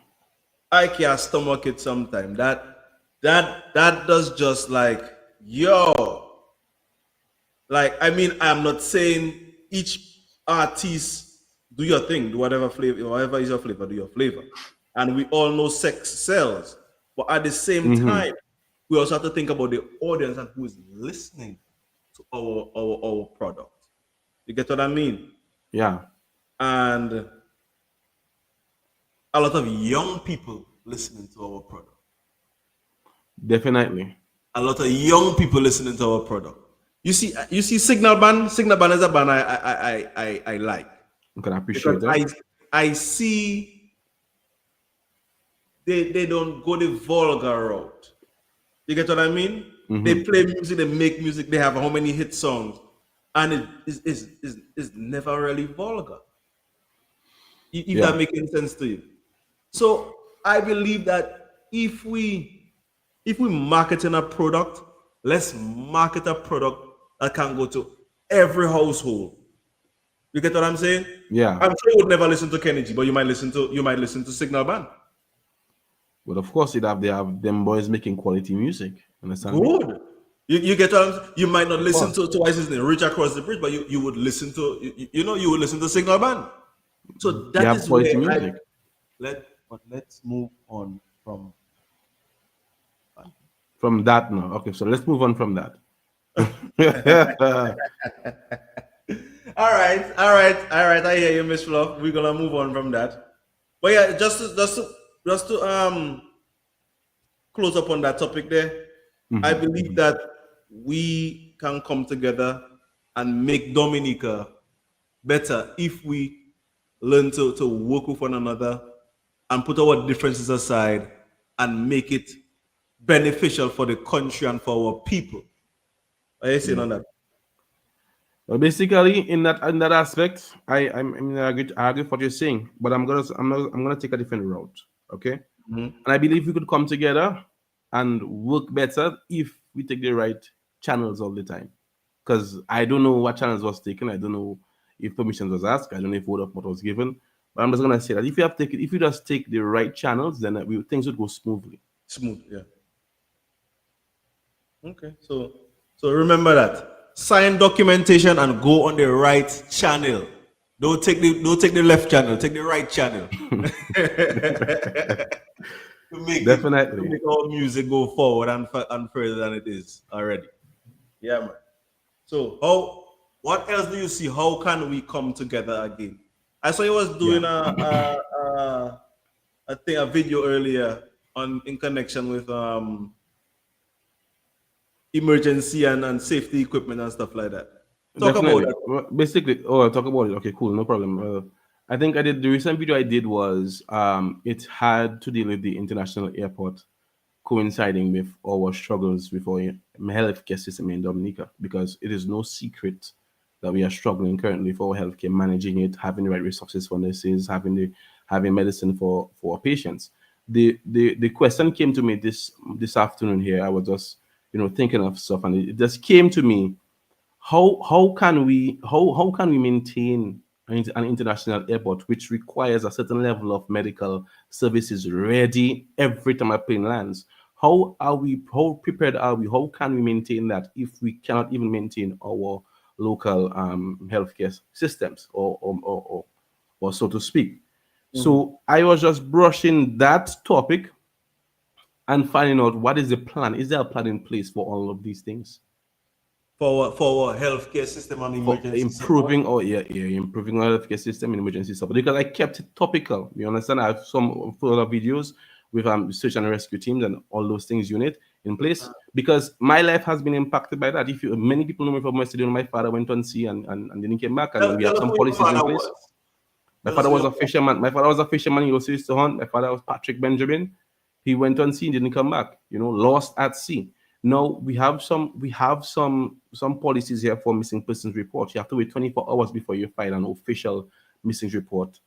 I can't stomach it sometimes. That does just like, yo. Like, I mean, I'm not saying each artist do your thing, do whatever flavor, whatever is your flavor, do your flavor. And we all know sex sells. But at the same time, we also have to think about the audience and who is listening to our product. You get what I mean? Yeah. And A lot of young people listening to our product. Definitely. A lot of young people listening to our product. you see Signal Band. Signal Band is a band I like. I can appreciate Because that. I see they don't go the vulgar route. You get what I mean? They play music, they make music, they have how many hit songs, and it is never really vulgar. If that makes any sense to you. So I believe that if we marketing a product, let's market a product that can go to every household. You get what I'm saying? Yeah. I'm sure you would never listen to Kenny G, but you might listen to Signal Band. But of course, they have them boys making quality music. Understand? Good. You get what I'm saying? You might not listen to what's his name, Reach Across the Bridge, but you would listen to you would listen to Signal Band. So They that have is quality where music. Let's move on from From that now. Okay, so let's move on from that. All right. I hear you, Miss Fluff. We're gonna move on from that. But yeah, just to close up on that topic there. I believe that we can come together and make Dominica better if we learn to work with one another and put our differences aside and make it beneficial for the country and for our people. Are you saying on that? Well, basically, in that aspect, I agree with what you're saying, but I'm gonna take a different route. Okay, and I believe we could come together and work better if we take the right channels all the time. Because I don't know what channels was taken. I don't know if permission was asked. I don't know if word of mouth was given. But I'm just gonna say that if you just take the right channels, then things would go smoothly. Smooth, yeah. Okay, so remember that. Sign documentation and go on the right channel. Don't take the left channel, take the right channel. Definitely. To make our music go forward and further than it is already. Yeah, man. So what else do you see? How can we come together again? I saw you was doing a video earlier in connection with emergency and safety equipment and stuff like that. Talk Definitely. about that. Well, basically, talk about it. Okay, cool, no problem. I think the recent video I did was it had to deal with the international airport coinciding with our struggles with our healthcare system in Dominica, because it is no secret that we are struggling currently for our healthcare, managing it, having the right resources for nurses, having medicine for our patients. The question came to me this afternoon here. I was just thinking of stuff, and it just came to me. How can we maintain an international airport which requires a certain level of medical services ready every time a plane lands? How prepared are we? How can we maintain that if we cannot even maintain our local healthcare systems, or so to speak? So I was just brushing that topic and finding out what is the plan. Is there a plan in place for all of these things? for our healthcare system and for emergency improving support. improving our healthcare system and emergency support, because I kept it topical. You understand? I have some further videos with search and rescue teams and all those things unit in place, because my life has been impacted by that. If you many people know me from West, my father went on sea and didn't come back, and we have Tell us some who your policies in father place. was. My Tell us father who was your a fisherman. My father was a fisherman. He also used to hunt. My father was Patrick Benjamin. He went on sea, didn't come back. Lost at sea. Now we have some policies here for missing persons report. You have to wait 24 hours before you file an official missing report,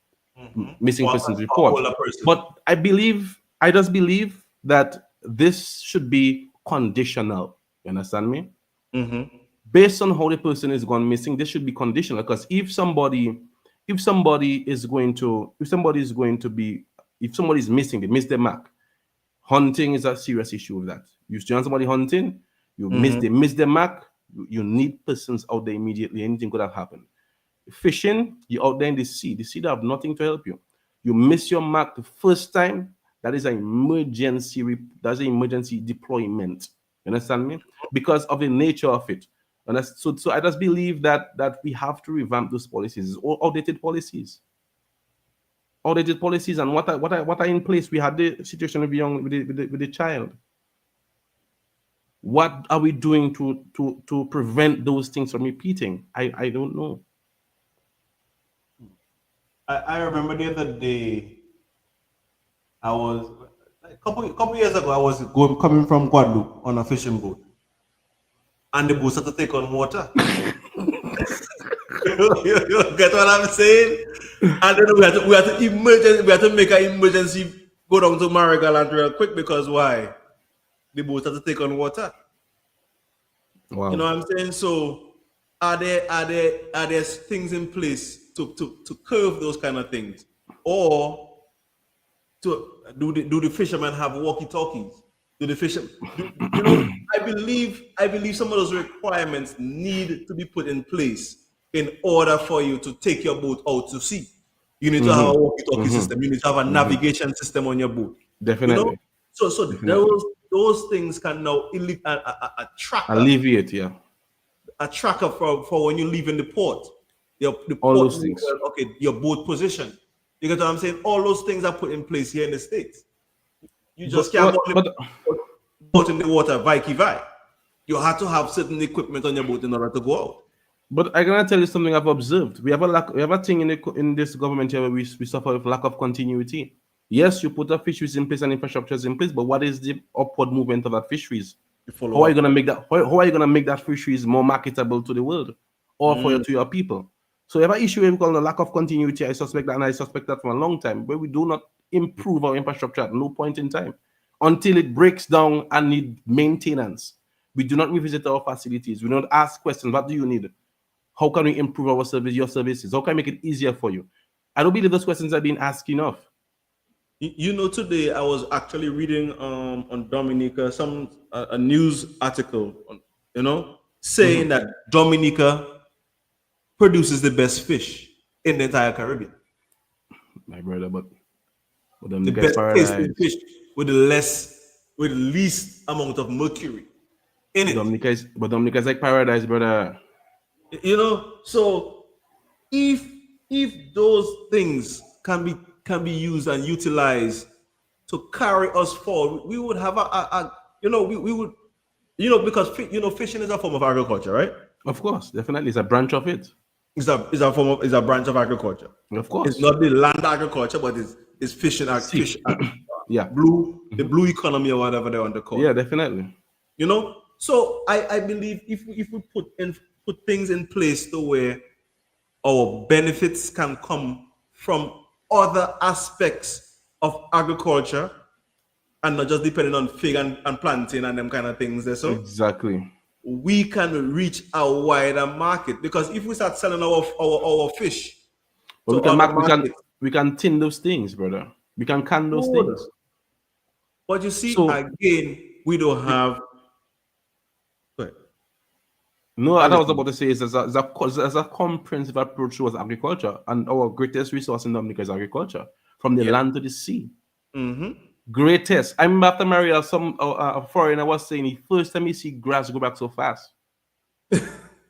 missing persons report. older person. But I just believe that this should be conditional. You understand me? Based on how the person is gone missing, this should be conditional. Because if somebody is missing, they miss their mark. Hunting is a serious issue with that. You join somebody hunting, they miss their mark, you need persons out there immediately. Anything could have happened. Fishing, you're out there in the sea. The sea have nothing to help you. You miss your mark the first time, that is an emergency deployment. You understand me? Because of the nature of it. And so I just believe that we have to revamp those policies. It's all outdated policies. And what are in place? We had the situation with the child. What are we doing to prevent those things from repeating? I don't know. I remember the other day, I was a couple years ago. I was coming from Guadeloupe on a fishing boat, and the boat started to take on water. You get what I'm saying? And then we had to make an emergency go down to Marigaland real quick, because why? The boat had to take on water. Wow. You know what I'm saying? So are there things in place to curb those kind of things? Or do the fishermen have walkie-talkies? I believe some of those requirements need to be put in place in order for you to take your boat out to sea. You need to have a walkie-talkie system. You need to have a navigation system on your boat. Definitely. So definitely. Those things can now a tracker. Alleviate, A tracker for when you leave in the port. The all port those things. Okay, your boat position. You get what I'm saying? All those things are put in place here in the States. You just can't put in the water, vi. You have to have certain equipment on your boat in order to go out. But I'm gonna tell you something I've observed. We have a thing in this government here where we suffer with lack of continuity. Yes, you put a fisheries in place and infrastructures in place, but what is the upward movement of that fisheries? How are you gonna make that? How are you gonna make that fisheries more marketable to the world or to your people? So, if an issue we call the lack of continuity, I suspect that from a long time, where we do not improve our infrastructure at no point in time until it breaks down and need maintenance. We do not revisit our facilities. We don't ask questions. What do you need? How can we improve our service, your services? How can I make it easier for you? I don't believe those questions are being asked enough. Today I was actually reading on Dominica a news article, saying that Dominica produces the best fish in the entire Caribbean. My brother, but the best tasting fish with the least amount of mercury in it. Dominica is like paradise, brother. So if those things can be used and utilized to carry us forward, we would have because fishing is a form of agriculture, right? Of course, definitely, it's a branch of it. It's a branch of agriculture. Of course, it's not the land agriculture, but it's fishing. Fish, yeah, the blue economy or whatever they want to call it. Yeah, definitely. So I believe if we put things in place to where our benefits can come from other aspects of agriculture and not just depending on fig and planting and them kind of things there. So exactly, we can reach a wider market, because if we start selling our fish, we can tin those things, brother. We can can those things. But you see, again, we don't have. No, what I was about to say is there's a comprehensive approach towards agriculture, and our greatest resource in Dominica is agriculture, from the land to the sea. Greatest. I remember after Maria, a foreigner was saying the first time you see grass go back so fast.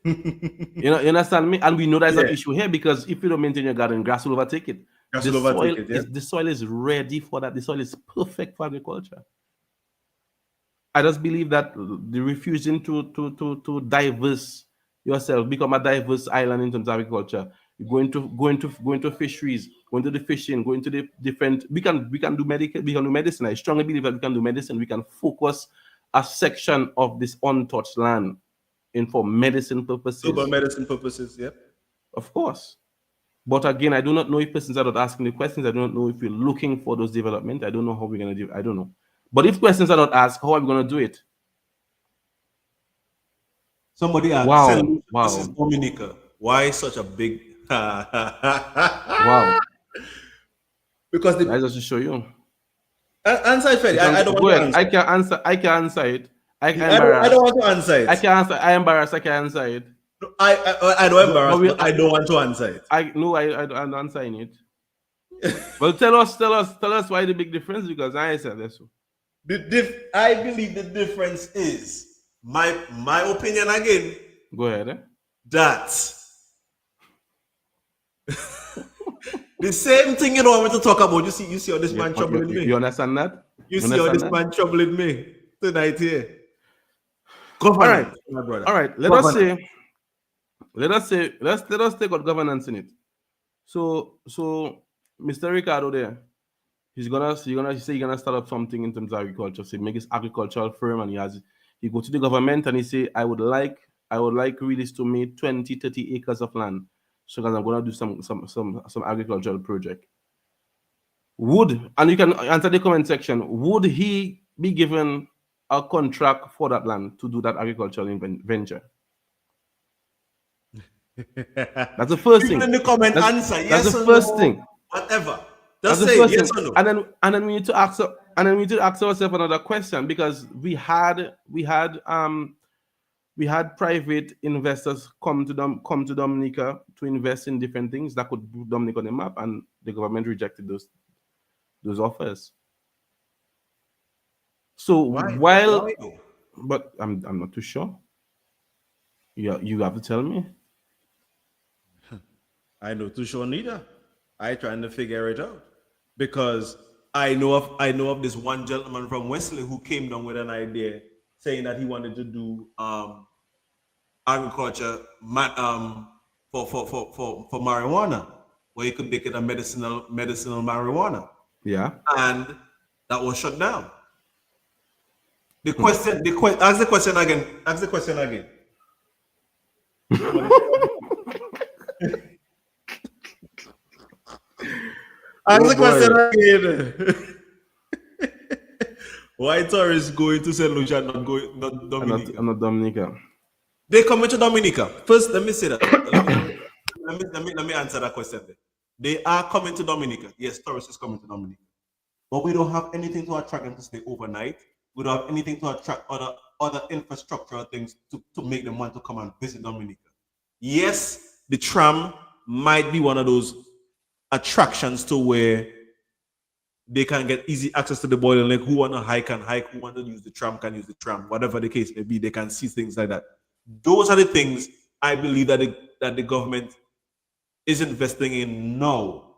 You understand me? And we know that's an Yeah. issue here because if you don't maintain your garden, grass will overtake it. Grass The will overtake soil it, yeah. the soil is ready for that. The soil is perfect for agriculture. I just believe that the refusing to diverse yourself, become a diverse island in terms of agriculture. Go into fisheries, go into the fishing, go into the different. We can do medicine. I strongly believe that we can do medicine. We can focus a section of this untouched land in for medicine purposes. So, for medicine purposes, yeah. Of course. But again, I do not know if persons are not asking the questions. I don't know if we're looking for those development. I don't know how we're going to do. I don't know. But if questions are not asked, how are we going to do it? Somebody asked, Wow. St. Lucia Wow. versus Dominica. Why such a big? Wow. Because the I just to show you. answer it, Freddy. I don't Go want to ahead. answer. I can answer it. I I don't want to answer it. I can answer. I embarrass. I can answer it. I don't embarrass. But I don't want to answer it. I'm answering it. Well, tell us why the big difference, because I said this. I believe the difference is my opinion again. Go ahead. That the same thing you don't want me to talk about. You see how this man troubling me. You understand that? You see how this man troubling me tonight here. All right, my brother. All right. Let us take out governance in it. So Mr. Ricardo there, he's gonna start up something in terms of agriculture. So he make his agricultural firm, and he go to the government and he say, I would like Realis to make 20-30 acres of land. So I'm gonna do some agricultural project. And you can answer the comment section, would he be given a contract for that land to do that agricultural venture? That's the first thing. In the comment, answer yes. That's the first thing. Whatever. Just say yes or no. And then we need to ask ourselves another question, because we had private investors come to Dominica to invest in different things that could put Dominica on the map, and the government rejected those offers. So Why? But I'm not too sure. You have to tell me. I know too sure neither. I trying to figure it out, because I know of this one gentleman from Wesley who came down with an idea saying that he wanted to do agriculture for marijuana, where you could make it a medicinal marijuana. Yeah. And that was shut down. Ask the question again. Ask the question again. Ask the question again. Why tourists going to St. Lucia, not Dominica? I'm not Dominica. They coming to Dominica. First, let me say that. let me answer that question. They are coming to Dominica. Yes, tourists is coming to Dominica. But we don't have anything to attract them to stay overnight. We don't have anything to attract other infrastructural things to make them want to come and visit Dominica. Yes, the tram might be one of those attractions to where they can get easy access to the Boiling Lake. Who want to hike can hike. Who want to use the tram can use the tram. Whatever the case may be, they can see things like that. Those are the things I believe that the government is investing in now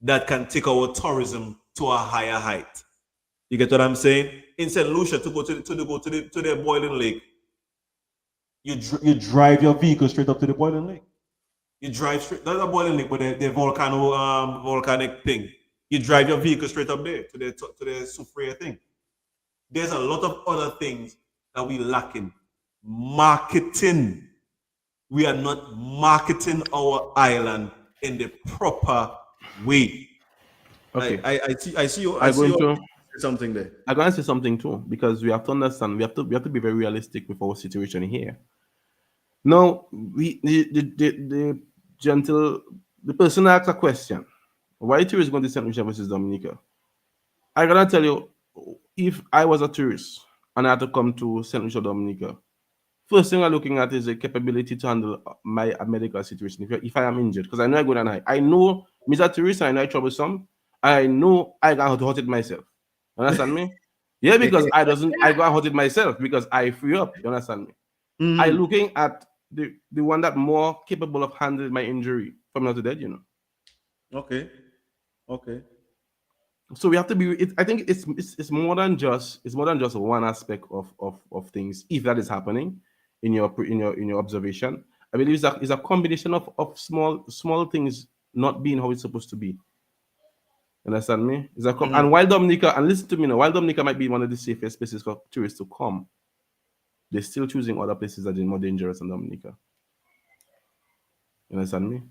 that can take our tourism to a higher height. You get what I'm saying? In St. Lucia, to go to the Boiling Lake, you drive your vehicle straight up to the Boiling Lake. You drive straight. That's a Boiling Lake, but the volcanic thing. You drive your vehicle straight up there to the Soufriere thing. There's a lot of other things that we lacking. Marketing. We are not marketing our island in the proper way. Okay. I see you. Something there. I'm going to say something too, because we have to understand. We have to be very realistic with our situation here. Now, the person asked a question. Why tourists going to St. Lucia versus Dominica? I gotta tell you, if I was a tourist and I had to come to St. Lucia, Dominica, first thing I'm looking at is the capability to handle my medical situation if I am injured, because I know I go down high. I know Mr. Tourist, I know I troublesome. I know I got to hurt it myself. You understand me? Yeah, because I go and hurt it myself because I free up. You understand me? Mm-hmm. I looking at the one that more capable of handling my injury from not to dead, you know. Okay. So we have to be. I think it's more than just one aspect of things. If that is happening in your observation, I believe it's a combination of small things not being how it's supposed to be. Understand me? And while Dominica, and listen to me now, while Dominica might be one of the safest places for tourists to come, they're still choosing other places that are more dangerous than Dominica. You understand me?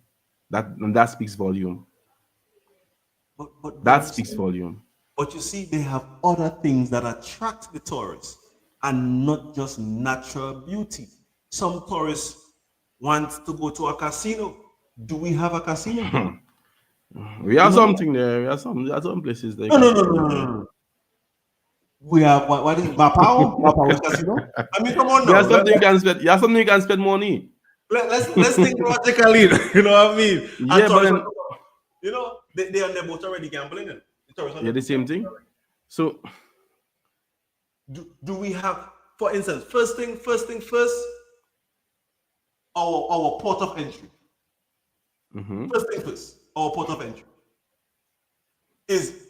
That speaks volume. But That speaks volume. But you see, they have other things that attract the tourists and not just natural beauty. Some tourists want to go to a casino. Do we have a casino? We have something there. We have some places there. No. We have what is Mapao? Mapao casino? I mean, come on now. You have something you can spend money. Let's think logically. You know what I mean? Yeah, but then, you know, they on their boat already gambling. Yeah, the same thing. So, do we have, for instance, first thing first, our port of entry. First thing first, our port of entry is,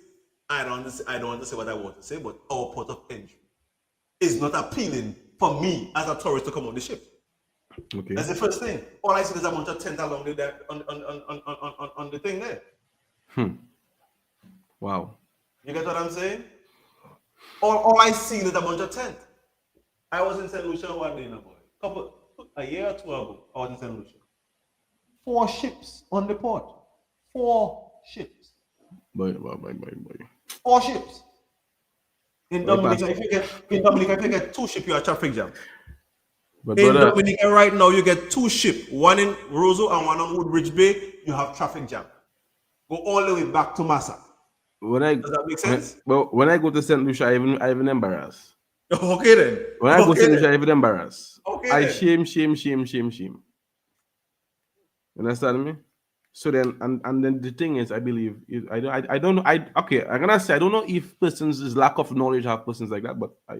I don't want to say what I want to say, but our port of entry is not appealing for me as a tourist to come on the ship. Okay. That's the first thing. All I see is a bunch of tent along there on the thing there. Wow. You get what I'm saying? All I see is a bunch of tent. I was in St. Lucia one day, a year or two ago. I was in St. Lucia. 4 ships on the port. 4 ships. Boy. 4 ships. In Dominica, if you get 2 ships, you are traffic jam. But in Dominica right now, you get 2 ships, one in Roseau and one on Woodbridge Bay. You have traffic jam. Go all the way back to Massa. Does that make sense? When I go to St. Lucia, I even embarrassed. Okay then. When I go to St. Lucia, I even embarrassed. Okay. I shame. You understand me? So then, and then the thing is, I believe I don't know. I'm gonna say I don't know if persons' lack of knowledge have persons like that, but I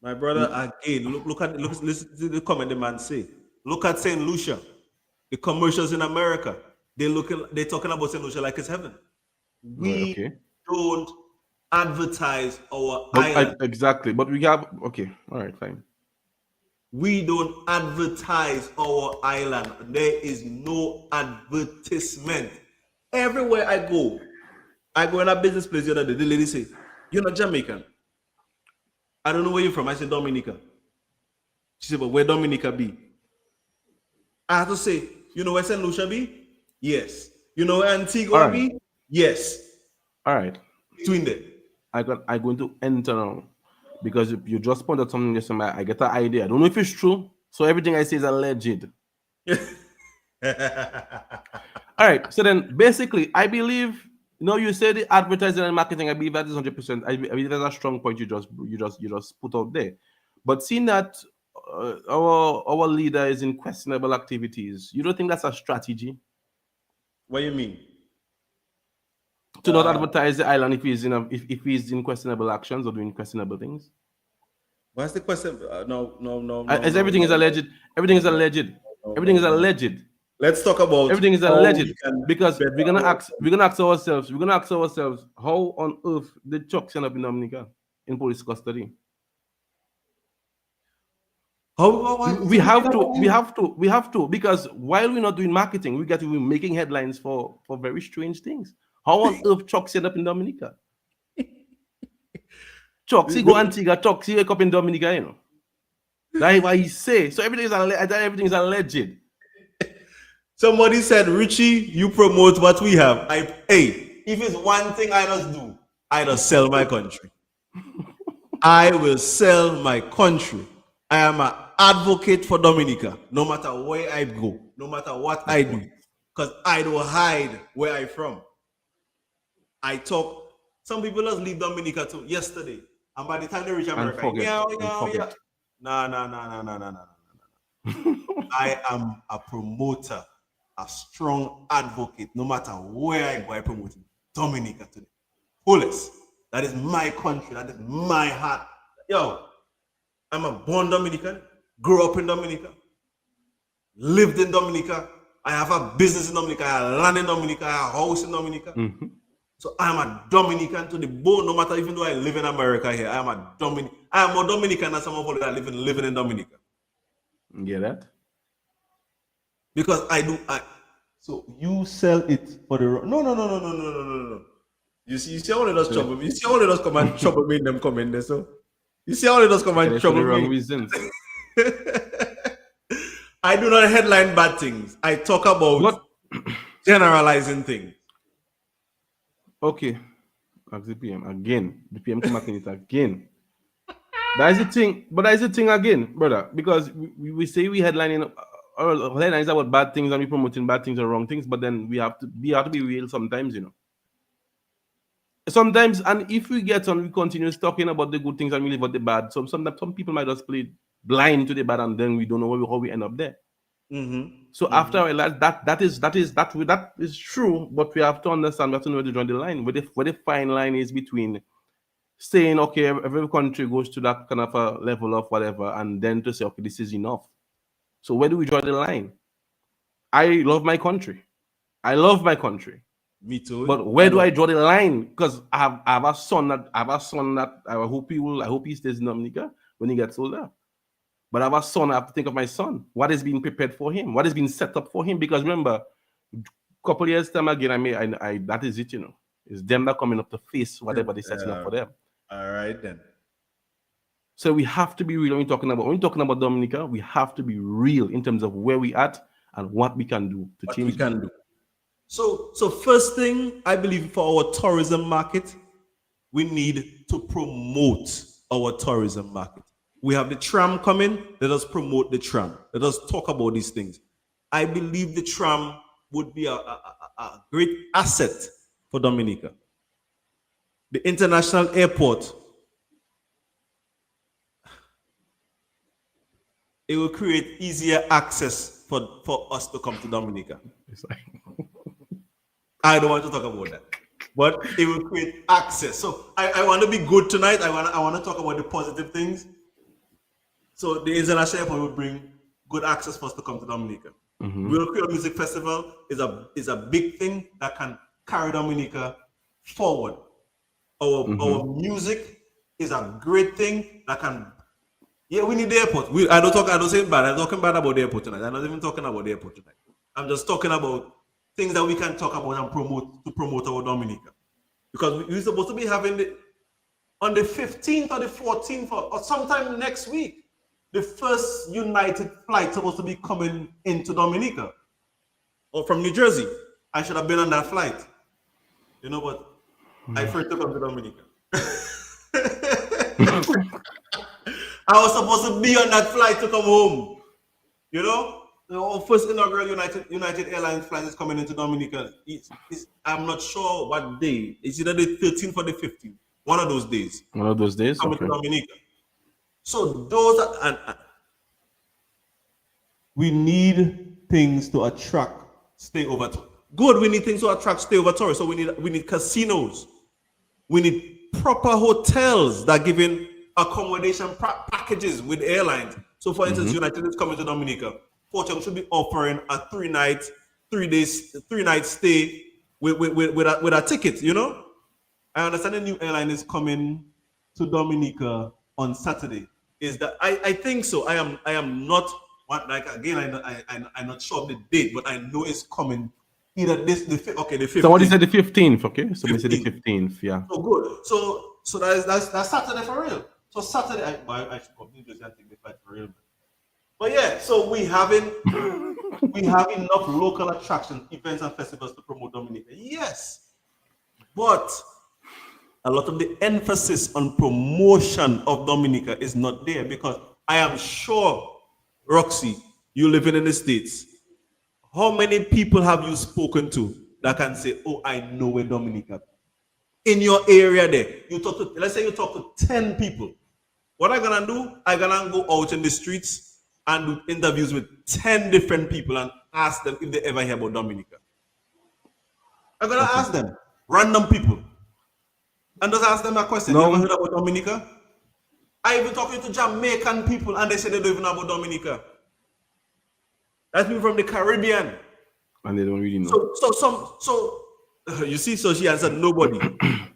my brother, again, listen to the comment the man say. Look at St. Lucia, the commercials in America. They're talking about St. Lucia like it's heaven. We don't advertise our island. Exactly, but we have all right, fine. We don't advertise our island. There is no advertisement. Everywhere I go in a business place the other day, the lady say, "You're not Jamaican." I don't know where you're from. I said, "Dominica." She said, "But where Dominica be?" I have to say, "You know where St. Lucia be?" Yes. "You know where Antigua be?" Yes. All right. Between them. I'm going to enter now because you just pointed something this time. I get an idea. I don't know if it's true. So everything I say is alleged. All right. So then basically, I believe, you say the advertising and marketing, I believe that is 100%. I believe that's a strong point you just put out there. But seeing that our leader is in questionable activities, you don't think that's a strategy? What do you mean? To not advertise the island if he's in questionable actions or doing questionable things. What's the question? No. Everything is alleged. Everything is alleged. Everything is alleged. Let's talk about everything is alleged because we're gonna ask ourselves. How on earth did Chuck end up in Dominica in police custody? We have to because while we're not doing marketing, we got to be making headlines for very strange things. How on earth Chuck end up in Dominica? Chuck, see go Antigua, Chuck, see wake up in Dominica, That's why he say. So everything is alleged. Somebody said, "Richie, you promote what we have." If it's one thing I just do, I just sell my country. I will sell my country. I am an advocate for Dominica, no matter where I go, no matter what I do, because I don't hide where I'm from. I talk. Some people just leave Dominica too yesterday, and by the time they reach America, No. I am a promoter, a strong advocate. No matter where I go, I promote Dominica today. Fullest. That is my country. That is my heart. I'm a born Dominican, grew up in Dominica. lived in Dominica. I have a business in Dominica. I have land in Dominica. I have a house in Dominica. Mhm. So I'm a Dominican to the bone. No matter, even though I live in America here, I am more Dominican than some of us that are living in Dominica. Get that? Because so you sell it for the no. You see how they just trouble me. You see how they just come and trouble me in them comment there. So you see how they just come and It's for the trouble wrong me. reasons. I do not headline bad things. I talk about What? generalizing things. Okay. Ask the PM again. The PM come back in it again. That is the thing, but that is the thing again, brother. Because we say we headlining or headlines about bad things and we promoting bad things or wrong things, but then we have to be real sometimes, you know. Sometimes, and if we get on, we continue talking about the good things and we leave out the bad. Sometimes some people might just play blind to the bad, and then we don't know how we end up there. So after a while, that is true, but we have to understand, we have to know where to draw the line, where the fine line is between saying, okay, every country goes to that kind of a level of whatever, and then to say, okay, this is enough. So where do we draw the line? I love my country. Me too. But where do I draw the line? Because I have a son that I hope he stays in Dominica when he gets older. But I have a son, I have to think of my son. What is being prepared for him? What is being set up for him? Because remember, a couple years time again, I that is it, you know. It's them that coming up to face whatever they're setting up for them. All right then. So we have to be real when we're talking about Dominica, we have to be real in terms of where we at and what we can do to change. So first thing, I believe for our tourism market, we need to promote our tourism market. We have the tram coming. Let us promote the tram. Let us talk about these things. I believe the tram would be a great asset for Dominica. The international airport, it will create easier access for us to come to Dominica. I don't want to talk about that, but it will create access. So I want to be good tonight. I want to talk about the positive things. So the international airport will bring good access for us to come to Dominica. Real Creole Music Festival is a big thing that can carry Dominica forward. Our music is a great thing that can. Yeah, we need the airport. I don't say it bad. I'm talking bad about the airport tonight. I'm not even talking about the airport tonight. I'm just talking about things that we can talk about and promote our Dominica. Because we're supposed to be having on the 15th or the 14th or sometime next week, the first United flight supposed to be coming into Dominica or from New Jersey. I should have been on that flight. You know what? I first to come to Dominica. I was supposed to be on that flight to come home. You know? Our first inaugural United Airlines flight is coming into Dominica. I'm not sure what day. It's either the 13th or the 15th. One of those days. Coming to Dominica. So those are, we need things to attract stayover. Good. We need things to attract stayover tourists. So we need casinos. We need proper hotels that give in accommodation packages with airlines. So for instance, United is coming to Dominica. Fortune should be offering a 3-night stay with a ticket, you know? I understand a new airline is coming to Dominica on Saturday. Is that I think so. I am not I'm not sure of the date, but I know it's coming either the 15th. Somebody said the 15th, okay? Somebody said the 15th, yeah. So good. So that's Saturday for real. So Saturday I should probably just take the flight for real. But yeah, so we have enough local attractions, events, and festivals to promote Dominica. Yes, but a lot of the emphasis on promotion of Dominica is not there because I am sure, Roxy, you living in the States, how many people have you spoken to that can say, "Oh, I know where Dominica." In your area, there, let's say you talk to 10 people. What I'm gonna do? I'm gonna go out in the streets and do interviews with 10 different people and ask them if they ever hear about Dominica. I'm gonna ask them, random people, and just ask them a question. You ever heard about Dominica? I even talking to Jamaican people and they say they don't even know about Dominica. That's people from the Caribbean. And they don't really know. So you see, so she answered nobody.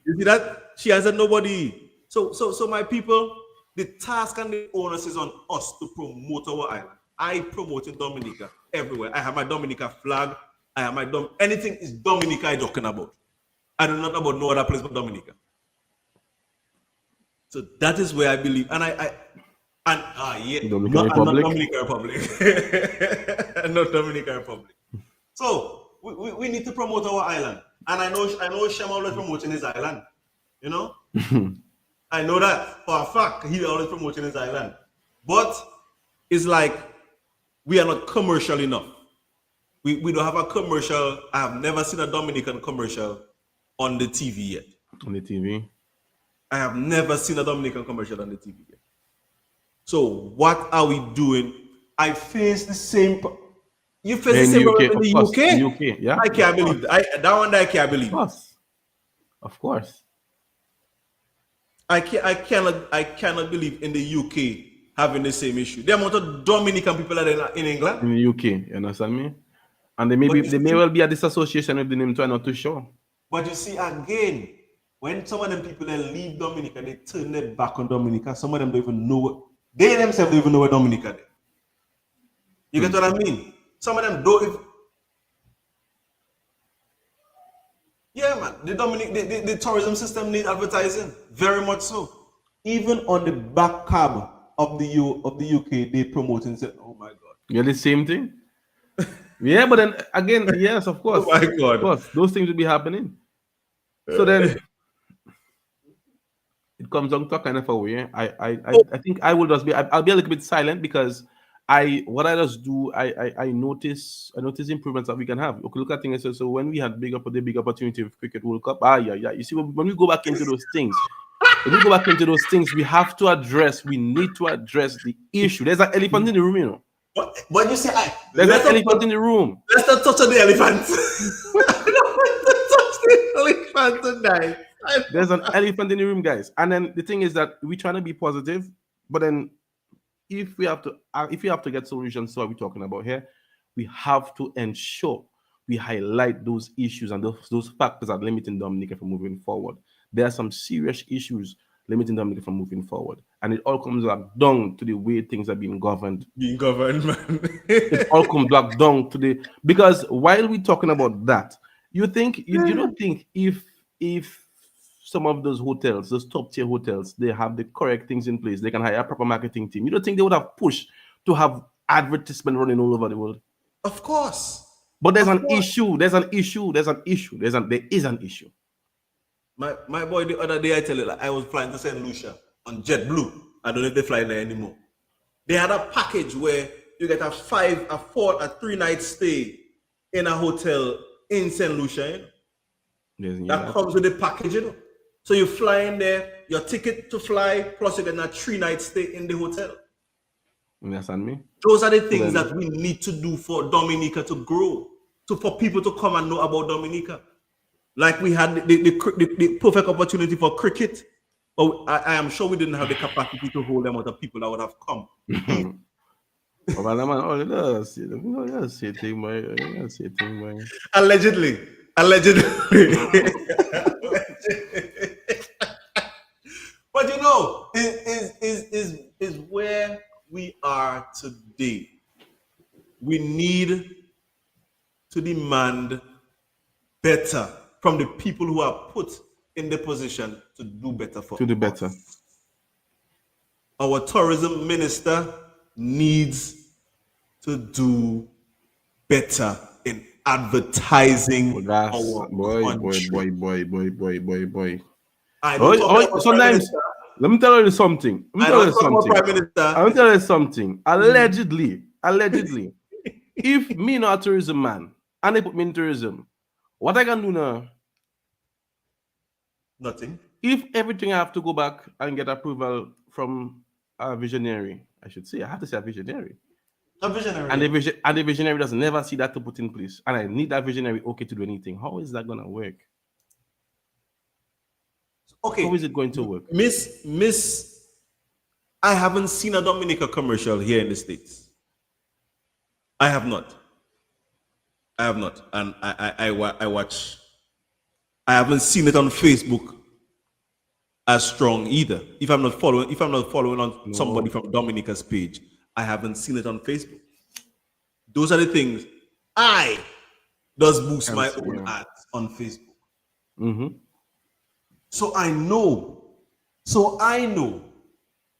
You see that? She answered nobody. So my people, the task and the onus is on us to promote our island. I promote in Dominica everywhere. I have my Dominica flag. I have my anything is Dominica I talking about. I do not know about no other place but Dominica. So that is where I believe. And Dominican Republic. Not Dominican Republic. Not Dominican Republic. So we need to promote our island. And I know Shem always promoting his island. You know? I know that for a fact. He always promoting his island. But it's like we are not commercial enough. We don't have a commercial. I have never seen a Dominican commercial on the TV yet. On the TV? I have never seen a Dominican commercial on the TV yet. So what are we doing? I face the same. You face the same problem in the UK. In UK, yeah. I can't believe that. That one I can't believe. Of course. I cannot believe in the UK having the same issue. The amount of Dominican people are there in England. In the UK, you understand me? And they may well be a disassociation with the name too, I'm not too sure. But you see, again, when some of them people then leave Dominica, they turn their back on Dominica. Some of them don't even know they themselves don't even know where Dominica is. You get what I mean? Some of them don't even. Yeah, man. The tourism system needs advertising. Very much so. Even on the back cab of the UK, they promote and say, oh my God. Yeah, the same thing. Yeah, but then again, yes, of course. Oh my God. Of course, those things will be happening. So then it comes down to a kind of a way. I think I will just be. I'll be a little bit silent because I notice improvements that we can have. Okay, look at things. So when we had the big opportunity of Cricket World Cup, you see, when we go back into those things, we have to address. We need to address the issue. There's an elephant in the room, you know. But you see, there's an elephant in the room. Let's not touch on the elephant. Touch the elephant tonight. There's an elephant in the room, guys. And then the thing is that we're trying to be positive, but then if we have to get solutions to what we're talking about here, we have to ensure we highlight those issues and those factors that are limiting Dominica from moving forward. There are some serious issues limiting Dominica from moving forward, and it all comes back down to the way things are being governed. Man. It all comes back down to because while we're talking about that, you don't think if some of those hotels, those top tier hotels, they have the correct things in place, they can hire a proper marketing team. You don't think they would have pushed to have advertisement running all over the world? Of course. But there is an issue. My boy, the other day I tell you, like, I was flying to St. Lucia on JetBlue. I don't know if they fly there anymore. They had a package where you get a 3-night stay in a hotel in St. Lucia. You know? That comes with the package, you know. So you fly in there, your ticket to fly, plus you get a 3-night stay in the hotel. You understand me? Those are the things that we need to do for Dominica to grow, for people to come and know about Dominica. Like we had the perfect opportunity for cricket, but I am sure we didn't have the capacity to hold them out of people that would have come. Allegedly. But you know, is where we are today. We need to demand better from the people who are put in the position to do better for us. Our tourism minister needs to do better in advertising our country. Boy. Sometimes, let me tell you something. Allegedly, if me not a tourism man and they put me in tourism, what I can do now? Nothing. If everything I have to go back and get approval from a visionary, I should say, I have to say a visionary. A visionary. And the visionary does never see that to put in place. And I need that visionary to do anything. How is that going to work? Okay. How is it going to work? I haven't seen a Dominica commercial here in the States. I have not. And I watch. I haven't seen it on Facebook as strong either. If I'm not following on somebody from Dominica's page, I haven't seen it on Facebook. Those are the things I does boost my own ads on Facebook. Mm-hmm. So I know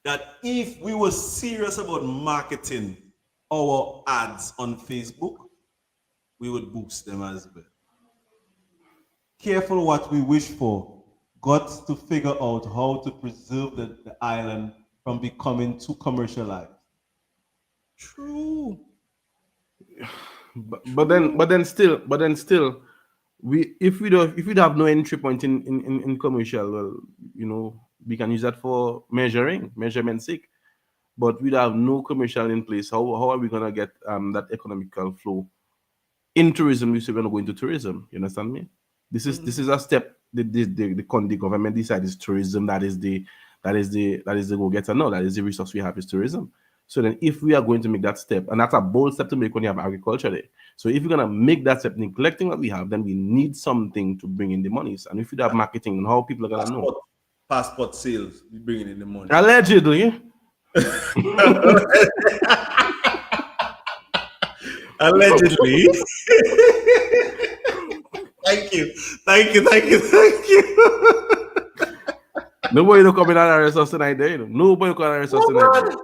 that if we were serious about marketing our ads on Facebook, we would boost them as well. Careful what we wish for. Got to figure out how to preserve the island from becoming too commercialized. True. But then still, if we don't have no entry point in commercial, well, you know, we can use that for measurement sake. But we have no commercial in place. How are we gonna get that economical flow in tourism? We say we're gonna go into tourism. You understand me? This is a step. The government decides tourism. That is the go getter now. That is the resource we have is tourism. So then, if we are going to make that step, and that's a bold step to make when you have agriculture there. So if you're gonna make that step, neglecting what we have, then we need something to bring in the monies. And if you have marketing, and how people are gonna know? Passport sales, we bringing in the money. Allegedly. Allegedly. Thank you. Nobody will come in and arrest us tonight, there. Nobody will come and arrest us tonight.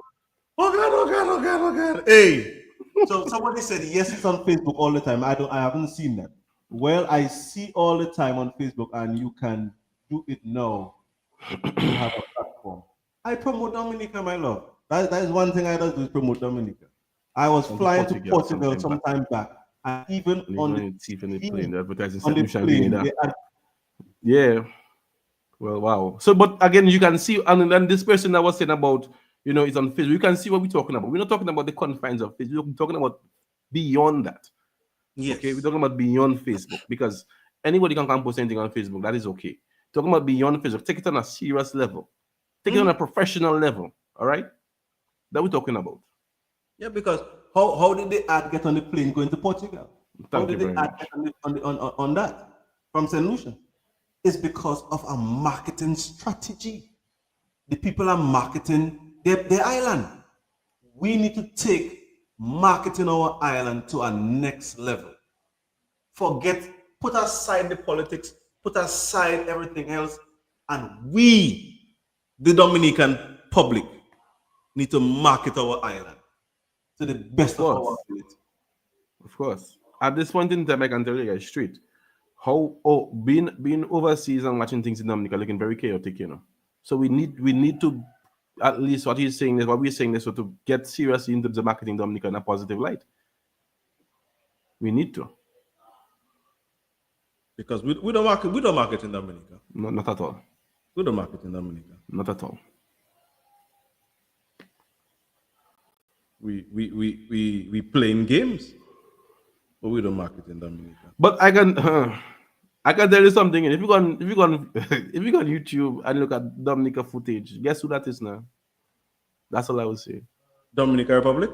Oh God. Hey. So somebody said yes, it's on Facebook all the time. I haven't seen that. Well, I see all the time on Facebook, and you can do it now. You have a platform. I promote Dominica, my love. That is one thing I do is promote Dominica. I was flying to Portugal some time back, and even on the plane, the advertising yeah. Well, wow. So, but again, you can see, and then this person that was saying about, you know, it's on Facebook. You can see what we're talking about. We're not talking about the confines of Facebook. We're talking about beyond that. Yes. Okay, we're talking about beyond Facebook, because anybody can post anything on Facebook. That is okay. Talking about beyond Facebook, take it on a serious level, take it on a professional level. All right, that we're talking about. Yeah, because how did the ad get on the plane going to Portugal? How did the ad get on that from St. Lucia? It's because of a marketing strategy. The people are marketing their island. We need to take marketing our island to a next level. Put aside the politics, put aside everything else, and we, the Dominican public, need to market our island to the best of our ability. Of course. At this point in time, I can tell you guys straight, how being overseas and watching things in Dominica looking very chaotic, you know. So we need to, at least what we're saying is so to get seriously into the marketing Dominica in a positive light. We need to. Because we don't market in Dominica. No, not at all. We don't market in Dominica. Not at all. We playing games, but we don't market in Dominica. But I can tell you something. If you go on YouTube and look at Dominica footage, guess who that is now? That's all I would say. Dominica Republic?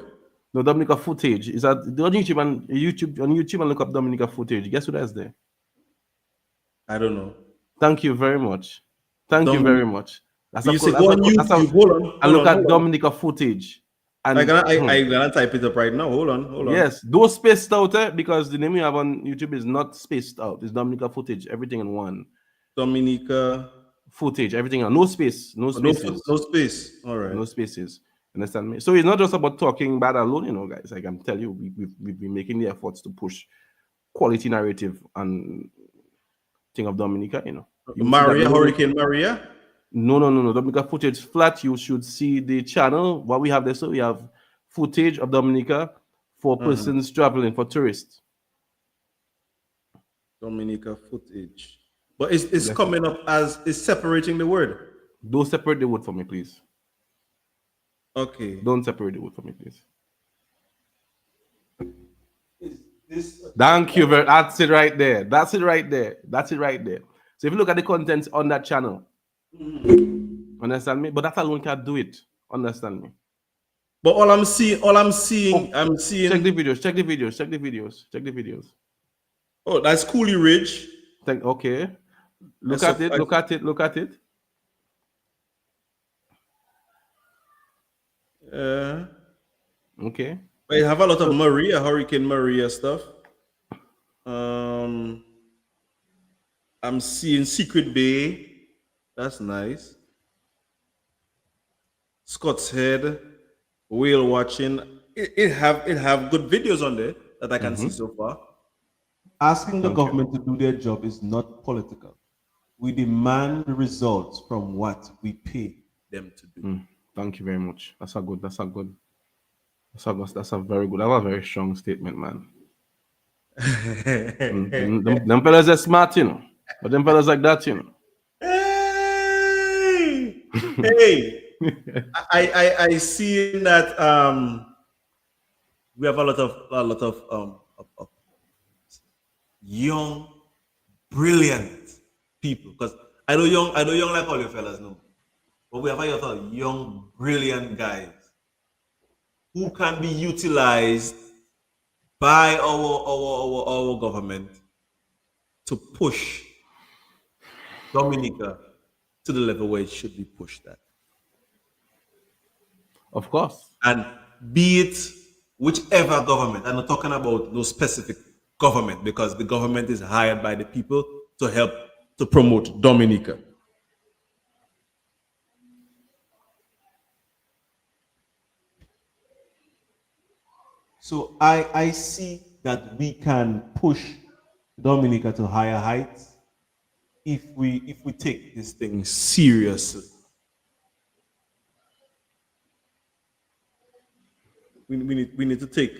No, Dominica footage. Is that on YouTube and look up Dominica footage? Guess who that's there? I don't know. Thank you very much. Thank you very much. That's you say go on YouTube. Look at Dominica footage. And I'm gonna type it up right now. Hold on. Yes, those spaced out because the name you have on YouTube is not spaced out. It's Dominica footage, everything in one. Dominica footage, everything on no space, no spaces. No space. All right. No spaces. Understand me? So it's not just about talking bad alone, you know, guys. I can tell you, we've been making the efforts to push quality narrative and thing of Dominica, you know. Hurricane Maria? No. Dominica footage flat. You should see the channel. What we have there, so we have footage of Dominica for persons traveling, for tourists. Dominica footage. But it's coming up as it's separating the word. Don't separate the word for me, please. Okay. Don't separate the word for me, please. This Thank you very. That's it right there. So if you look at the contents on that channel, understand me? But that alone can't do it. Understand me? But I'm seeing, I'm seeing. Check the videos. Check the videos. Check the videos. Check the videos. Oh, that's Cooley Ridge. Okay. Look That's at it. Look at it. Look at it. Okay. I have a lot of Hurricane Maria stuff. I'm seeing Secret Bay. That's nice. Scott's Head, whale watching. It have good videos on there that I can see so far. Asking the government to do their job is not political. We demand the results from what we pay Them to do. Thank you very much. That's a very good. That's a very strong statement, man. them fellas are smart, you know. But them fellas like that, you know. Hey, hey. I see that we have a lot of young, brilliant people. Because I know young like all you fellas know, but we have a lot of young, brilliant guys who can be utilized by our government to push Dominica to the level where it should be pushed at. Of course. And be it whichever government, I'm not talking about no specific government, because the government is hired by the people to help to promote Dominica. So I see that we can push Dominica to higher heights if we take this thing seriously. We need to take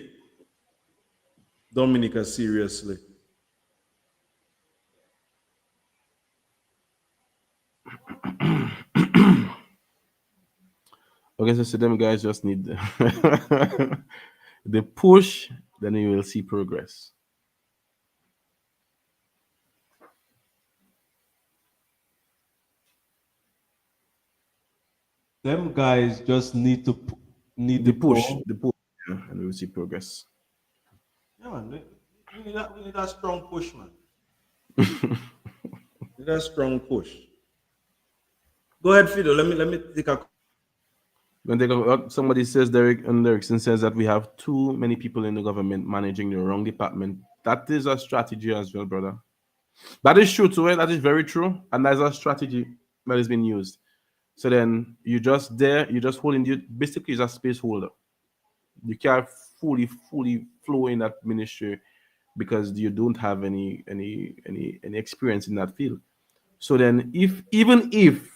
Dominica seriously. Okay, so them guys just need the push, then you will see progress. Them guys just need to The push, yeah, and we will see progress. Yeah, man. We need that strong push, man. We need that strong push. Go ahead, Fido. Let me take a. Somebody says Derek and Derrickson says that we have too many people in the government managing the wrong department. That is a strategy as well, brother. That is true too. That is very true, and that's a strategy that has been used. So then you just holding you basically is a space holder. You can't fully flow in that ministry because you don't have any experience in that field. So then even if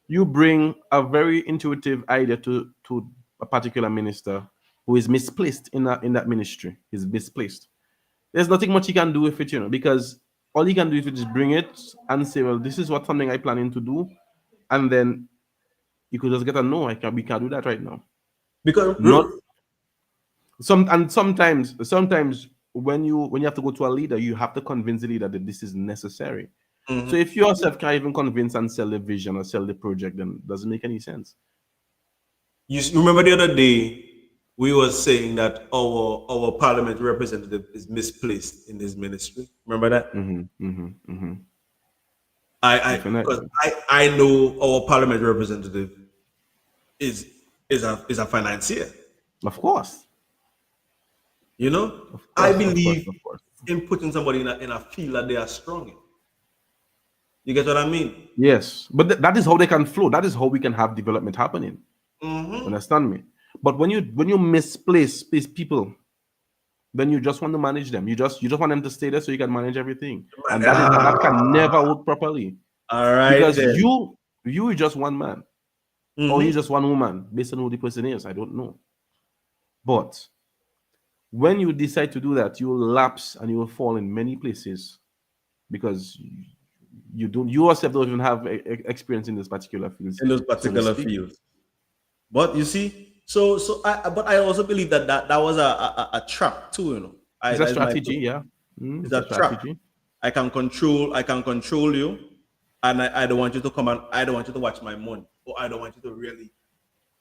you bring a very intuitive idea to a particular minister who is misplaced in that ministry, is misplaced, there's nothing much he can do with it, you know, because all he can do is bring it and say, well, this is what something I'm planning to do, and then you could just get a no. We can't do that right now. Because sometimes when you have to go to a leader, you have to convince the leader that this is necessary. So if you yourself can't even convince and sell the vision or sell the project, then it doesn't make any sense. You remember the other day we were saying that our parliament representative is misplaced in this ministry. Remember that? I know our parliament representative is a financier. Of course. You know, I believe in putting somebody in a field that they are strong in. You get what I mean? Yes, but that is how they can flow. That is how we can have development happening. Understand me? But when you misplace these people, then you just want to manage them. You just want them to stay there so you can manage everything, and that can never work properly. All right, because then. you are just one man, or you just one woman, based on who the person is. I don't know, but when you decide to do that, you will lapse and you will fall in many places because you yourself don't even have experience in this particular field. In those particular fields. But you see, but I also believe that was a trap too, you know. It's a strategy, yeah. It's a strategy. I can control you, and I don't want you to come and I don't want you to watch my money, or I don't want you to really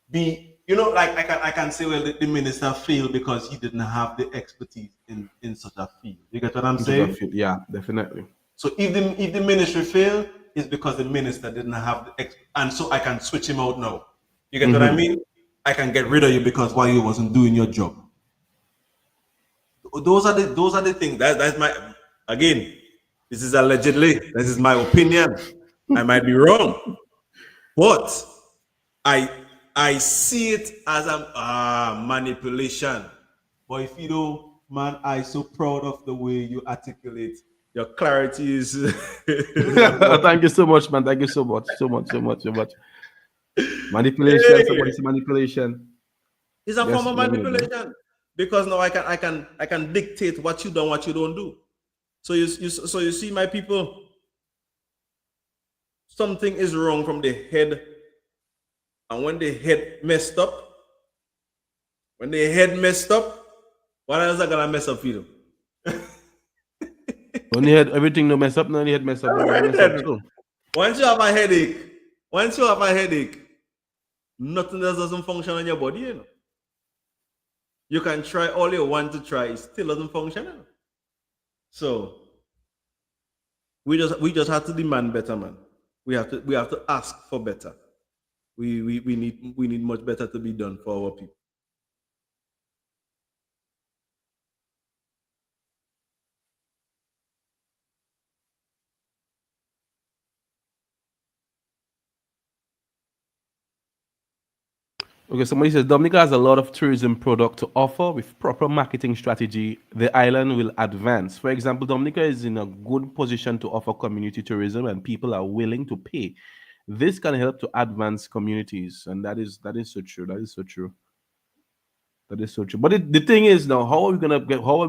be, you know, like I can say, well, the minister failed because he didn't have the expertise in such a field. You get what I'm saying? Yeah, definitely. So if the ministry failed, it's because the minister didn't have the and so I can switch him out now. You get what I mean? I can get rid of you because why you wasn't doing your job. Those are the things. That's my, again, this is allegedly. This is my opinion. I might be wrong, but I see it as a manipulation. But if you know, man, I so proud of the way you articulate. Your clarity is. Thank you so much, man. Thank you so much. Manipulation. Somebody say manipulation. It's a form of manipulation because now I can dictate what you do and what you don't do. So you see, my people, something is wrong from the head, and when the head messed up, what else are gonna mess up for you? When you had everything no mess up, no head mess up. Once you have a headache, nothing else doesn't function on your body, you know. You can try all you want to try, it still doesn't function. You know? So we just have to demand better, man. We have to ask for better. We need much better to be done for our people. Okay, somebody says Dominica has a lot of tourism product to offer. With proper marketing strategy, the island will advance. For example, Dominica is in a good position to offer community tourism, and people are willing to pay. This can help to advance communities, and that is so true. That is so true. But the thing is now, how are we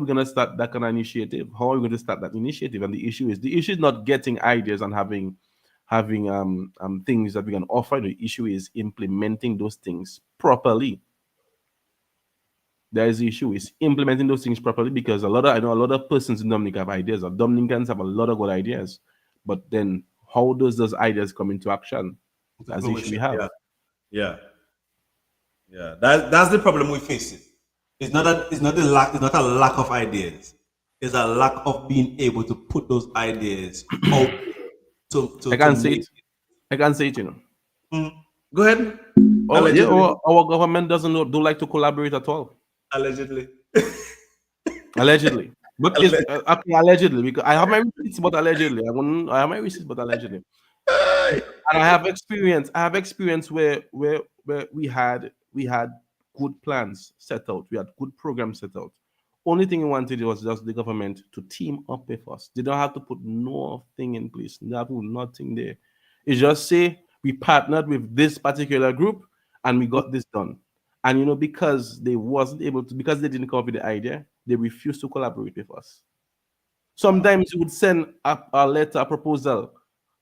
gonna start that kind of initiative? How are we going to start that initiative? And the issue is not getting ideas and having things that we can offer. The issue is implementing those things properly. There is the issue is implementing those things properly, because I know a lot of persons in Dominica have ideas, or Dominicans have a lot of good ideas, but then how does those ideas come into action? That's the issue we have. Yeah. That's the problem we face. It's not a lack of ideas. It's a lack of being able to put those ideas out. I can't say it, you know. Mm-hmm. Go ahead. Our government don't like to collaborate at all. Allegedly. But it's allegedly, because I have my receipts, but allegedly. I have my receipts, but allegedly. And I have experience where we had good plans set out. We had good programs set out. Only thing we wanted was just the government to team up with us. They don't have to put nothing in place. Nothing there. It's just say we partnered with this particular group and we got this done. And because they didn't come up with the idea, they refused to collaborate with us. Sometimes you would send a letter, a proposal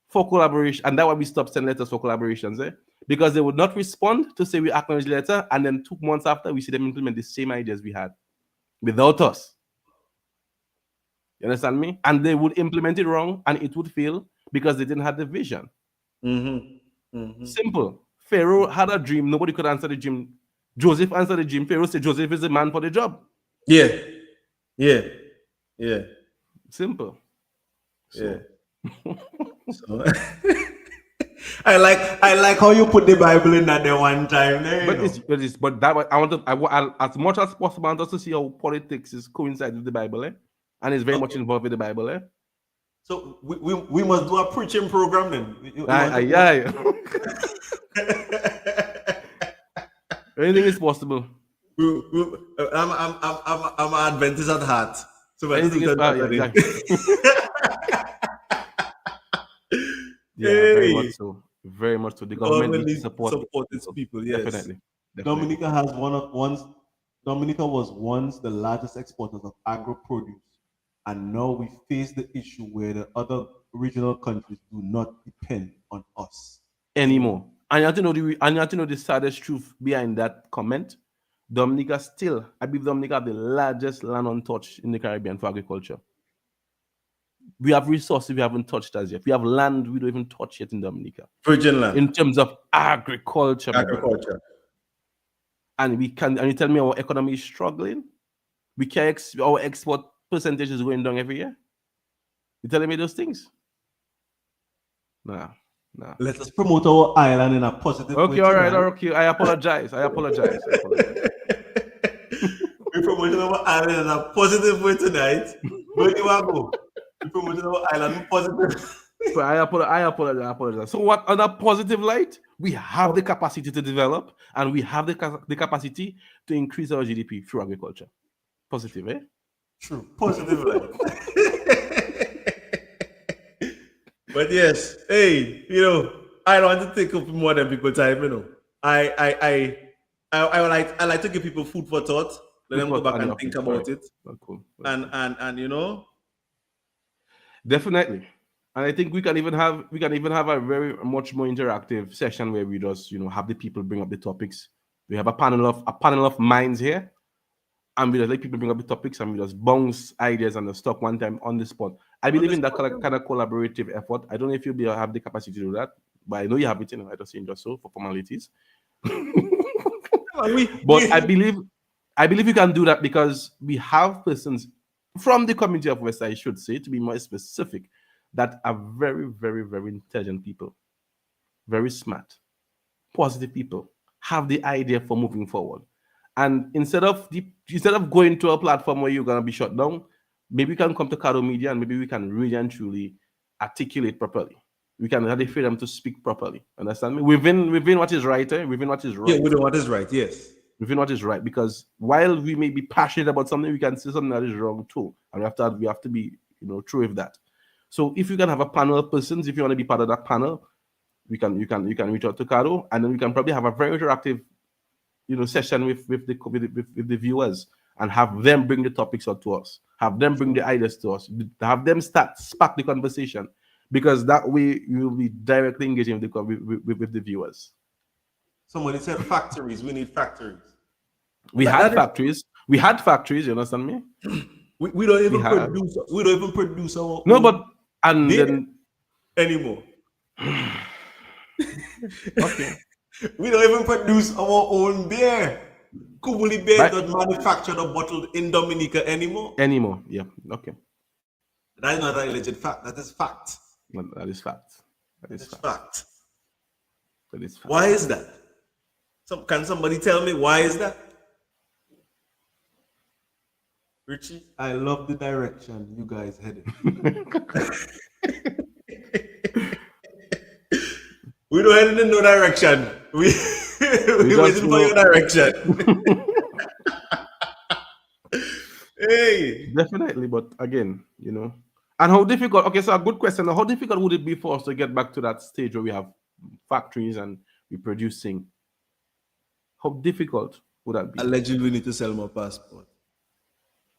for collaboration, and that's why we stopped sending letters for collaborations, because they would not respond to say we acknowledge the letter, and then 2 months after we see them implement the same ideas we had without us. You understand me? And they would implement it wrong, and it would fail because they didn't have the vision. Simple. Pharaoh had a dream. Nobody could answer the dream. Joseph answered the dream. Pharaoh said Joseph is the man for the job. Yeah. Simple. So. I like how you put the Bible in that there one time. I as much as possible, I want to see how politics is coincide with the Bible, and it's very much involved with the Bible, So we must do a preaching program then. Anything is possible. I'm an Adventist at heart. So anything is possible. Exactly. Very much so. The government needs to support its people. Yes, definitely. Dominica was once the largest exporters of agro produce, and now we face the issue where the other regional countries do not depend on us anymore. And you have to know the saddest truth behind that comment. Dominica still, I believe Dominica have the largest land untouched in the Caribbean for agriculture. We have resources we haven't touched as yet. We have land we don't even touch yet in Dominica. Virgin land. In terms of agriculture. and you tell me our economy is struggling, our export percentage is going down every year. You telling me those things? Nah. Let us promote our island in a positive way. Okay, all right, okay. I apologize. I apologize. We promoted our island in a positive way tonight. Where do you want to go? We promoted our island in positive. So I apologize. So what, on a positive light, we have the capacity to develop, and we have the capacity to increase our GDP through agriculture. Positive, eh? True. Positive light. But yes, hey, I don't want to take up more than people time, I like to give people food for thought. Let them go back and think about it. Cool. And definitely. And I think we can even have a very much more interactive session where we just have the people bring up the topics. We have a panel of minds here, and we just let people bring up the topics, and we just bounce ideas and stuff one time on the spot. I believe in that kind of collaborative effort. I don't know if you'll have the capacity to do that, but I know you have it. I just saying just so for formalities. But I believe you can do that because we have persons from the community of West, I should say, to be more specific, that are very, very, very intelligent people, very smart, positive people, have the idea for moving forward. And instead of going to a platform where you're gonna be shut down, maybe we can come to Kado Media and maybe we can really and truly articulate properly. We can have the freedom to speak properly. Understand me? Within what is right, within what is right. Yeah, within what is right, yes. Within what is right. Because while we may be passionate about something, we can see something that is wrong too. And we have to be, true with that. So if you can have a panel of persons, if you want to be part of that panel, you can reach out to Kado, and then we can probably have a very interactive, session with the viewers, and have them bring the topics out to us, have them bring the ideas to us, have them spark the conversation, because that way you will be directly engaging with the viewers. Somebody said factories. We need factories. We had factories. We had factories. You understand me? We don't even produce. We don't even produce our then anymore. Okay. We don't even produce our own beer. Kubuli beer doesn't manufacture or bottled in Dominica anymore. Yeah. Okay. That is not a legit fact. That is fact. That is fact. That is fact. That is fact. Why is that? Can somebody tell me why is that? Richie, I love the direction you guys headed. We don't head in no direction. We waiting for your direction. Hey. Definitely, but again, and how difficult? Okay, so a good question. How difficult would it be for us to get back to that stage where we have factories and we're producing? How difficult would that be? Allegedly, we need to sell more passport.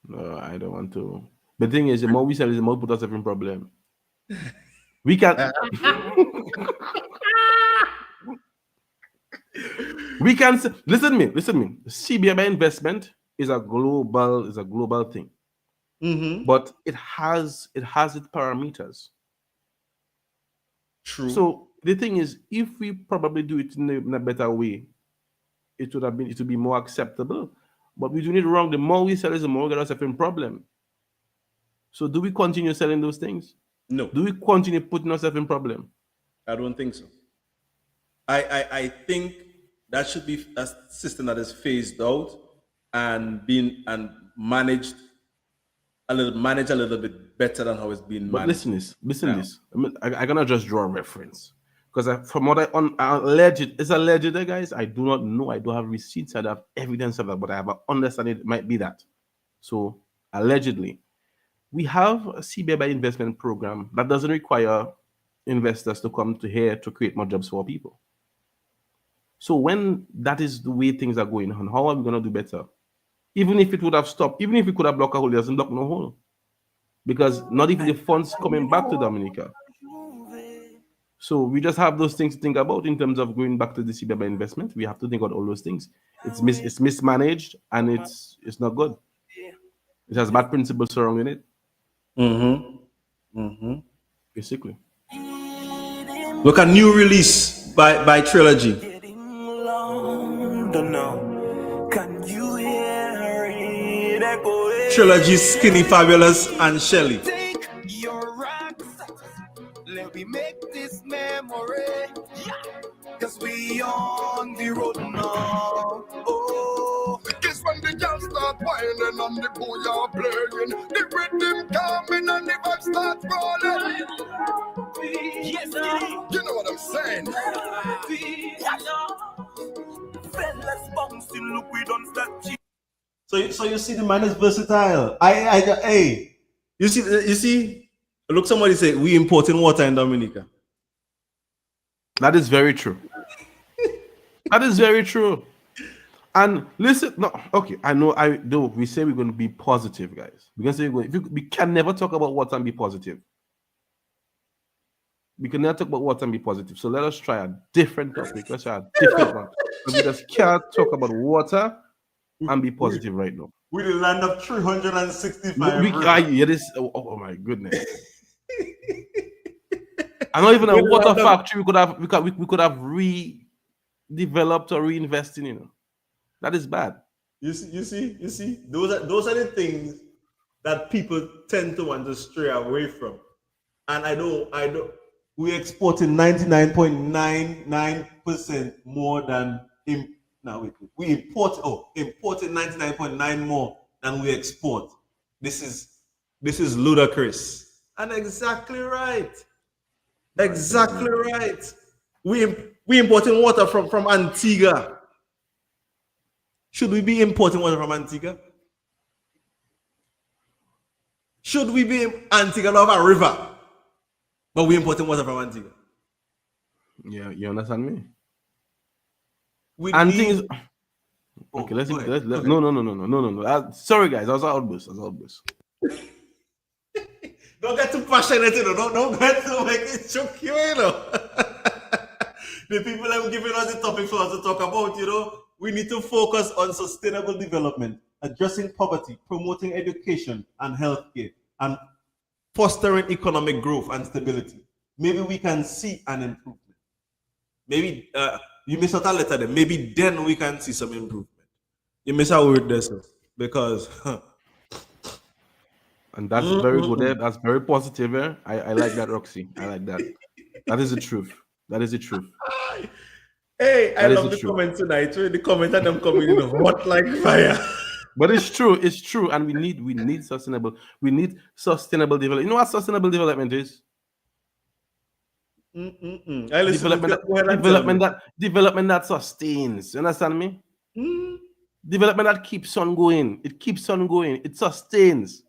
No, I don't want to. The thing is, the more we sell, the more we put ourselves in problem. We can. We can listen to me. CBI investment is a global thing, but it has its parameters. True. So the thing is, if we probably do it in a better way, it would be more acceptable. But we're doing it wrong. The more we sell, the more we get ourselves in problem. So do we continue selling those things? No. Do we continue putting ourselves in problem? I don't think so. I think that should be a system that is phased out and managed a little bit better than how it's being managed. But listen this. I'm gonna just draw a reference. Because from what it's alleged, guys. I do not know. I don't have receipts. I don't have evidence of that, but I have an understanding it might be that. So allegedly, we have a CBI investment program that doesn't require investors to come to here to create more jobs for people. So when that is the way things are going on, how are we going to do better? Even if it would have stopped, even if we could have blocked a hole, it doesn't block no hole. Because not even the funds coming back to Dominica. So we just have those things to think about in terms of going back to the CBI investment. We have to think about all those things. It's mismanaged and it's not good. It has bad principles surrounding it. Basically. Look, a new release by Trilogy. Trilogy, Skinny Fabulous, and Shelly. Take your rocks. Let me make this memory. Cause we on the road now. Oh, Guess when the girls start whining and the boy are playing, the rhythm coming and the vibe starts rolling. yes, You know what I'm saying? fellas bouncing, look, we don't stop. So you see the man is versatile. Hey, you see. Look, somebody say we importing water in Dominica. That is very true. That is very true. And listen, no, okay, I know. We say we're going to be positive, guys. We're going to say we can never talk about water and be positive. We can never talk about water and be positive. So let us try a different topic. Let's try a different one. But we just can't talk about water and be positive right now. We the land of 365. Oh my goodness. And not even a water factory we could have redeveloped or reinvested in. That is bad. You see. Those are the things that people tend to want to stray away from. And I know. We exporting 99.99% more than we imported 99.9 more than we export. This is ludicrous. And exactly right. Exactly right. We importing water from Antigua. Should we be importing water from Antigua? Should we be Antigua of a river? But we importing water from Antigua. Yeah, you understand me? Things. Okay, let's no. Sorry, guys, I was outburst. Don't get too passionate, you know. Don't get to make it choke you, you know. The people have given us the topic for us to talk about, you know. We need to focus on sustainable development, addressing poverty, promoting education and healthcare, and fostering economic growth and stability. Maybe we can see an improvement. Maybe you miss out a letter there. Maybe then we can see some improvement. You miss out with this because. And that's very good. That's very positive. I like that, Roxy. I like that. That is the truth. That is the truth. Hey, I love the comments tonight. The comments and them coming in hot like fire. But it's true. It's true, and we need sustainable. We need sustainable development. You know what sustainable development is? Development that sustains. You understand me? Development that keeps on going. It keeps on going. It sustains.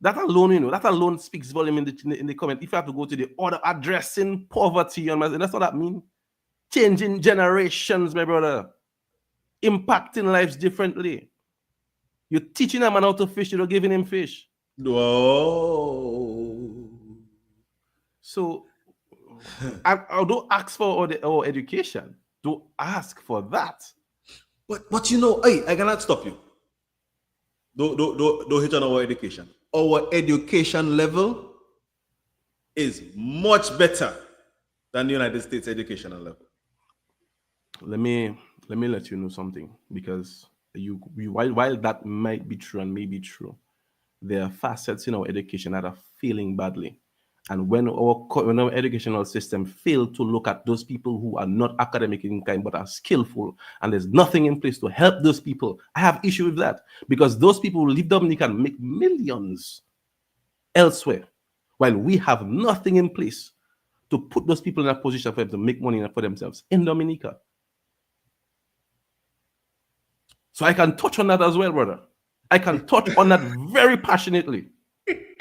That alone, you know, that alone speaks volume in the comment. If you have to go to the order addressing poverty, and that's what that means. Changing generations, my brother. Impacting lives differently. You're teaching a man how to fish, you're giving him fish. Whoa. So, I don't ask for our education. Don't ask for that. But you know, hey, I cannot stop you. Don't hit on our education. Our education level is much better than the United States educational level. Let me let you know something, because while that might be true and may be true, there are facets in our education that are failing badly. And when our educational system fails to look at those people who are not academic in kind but are skillful, and there's nothing in place to help those people, I have issue with that, because those people will leave Dominica and make millions elsewhere, while we have nothing in place to put those people in a position for them to make money for themselves in Dominica. So I can touch on that as well, brother. I can touch on that very passionately.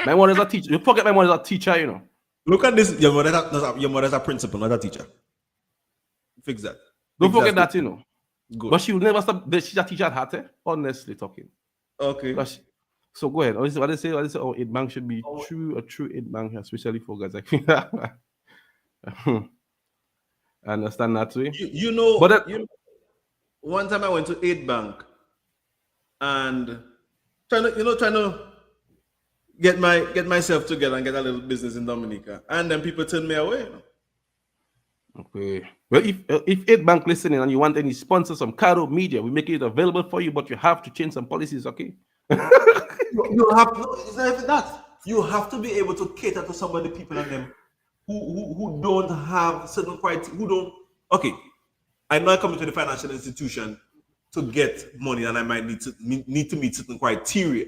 My mother is a teacher. You forget my mother is a teacher, you know. Look at this. Your mother's a principal, not a teacher. Fix that. Don't forget that, you know. Good. But she will never stop. She's a teacher at heart, honestly talking. Okay. So go ahead. What they say? Oh, 8 bank should be a true 8 bank, especially for guys like me. I understand that way. You know, one time I went to 8 bank and trying to get myself together and get a little business in Dominica, and then people turn me away. Okay. Well, if 8 bank listening and you want any sponsors from Cado Media, we make it available for you, but you have to change some policies, okay? You have no, it's not even that. You have to be able to cater to some of the people and them who don't have certain criteria, who don't. Okay, I know I come into the financial institution to get money, and I might need to meet certain criteria,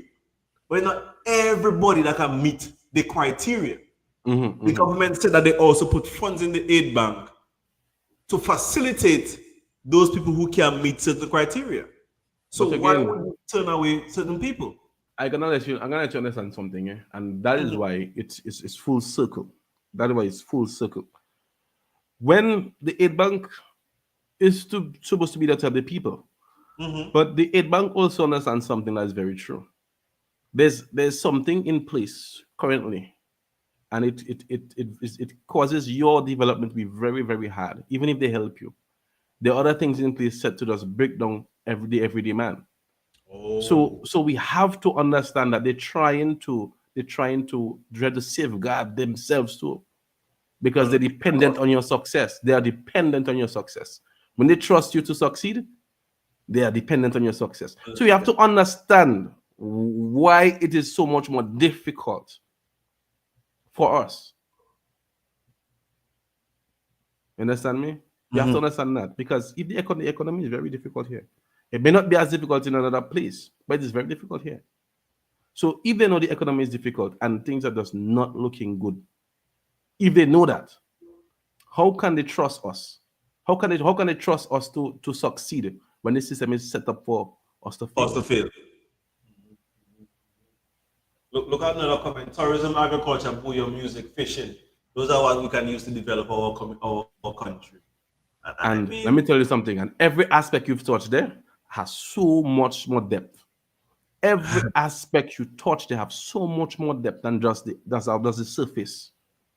but not everybody that can meet the criteria. The government said that they also put funds in the aid bank to facilitate those people who can meet certain criteria. So But why again, would you turn away certain people? I'm gonna let you understand something, and that is why it's full circle. That's why it's full circle. When the aid bank is supposed to be there to help the people, but the aid bank also understands something that is very true. There's something in place currently, and it causes your development to be very, very hard, even if they help you. There are other things in place set to just break down everyday man. So we have to understand that they're trying to try to safeguard themselves too, because they're dependent on your success. They are dependent on your success. When they trust you to succeed, they are dependent on your success. So you have to understand why it is so much more difficult for us. You understand me? You have to understand that, because if the economy is very difficult here, it may not be as difficult in another place, but it's very difficult here. So if they know the economy is difficult and things are just not looking good, if they know that, how can they trust us? How can they trust us to succeed when the system is set up for us to fail? Look at another comment. Tourism, agriculture, bouillon, music, fishing. Those are what we can use to develop our country. And I mean, let me tell you something. And every aspect you've touched there has so much more depth. Every aspect you touch, they have so much more depth than just the surface.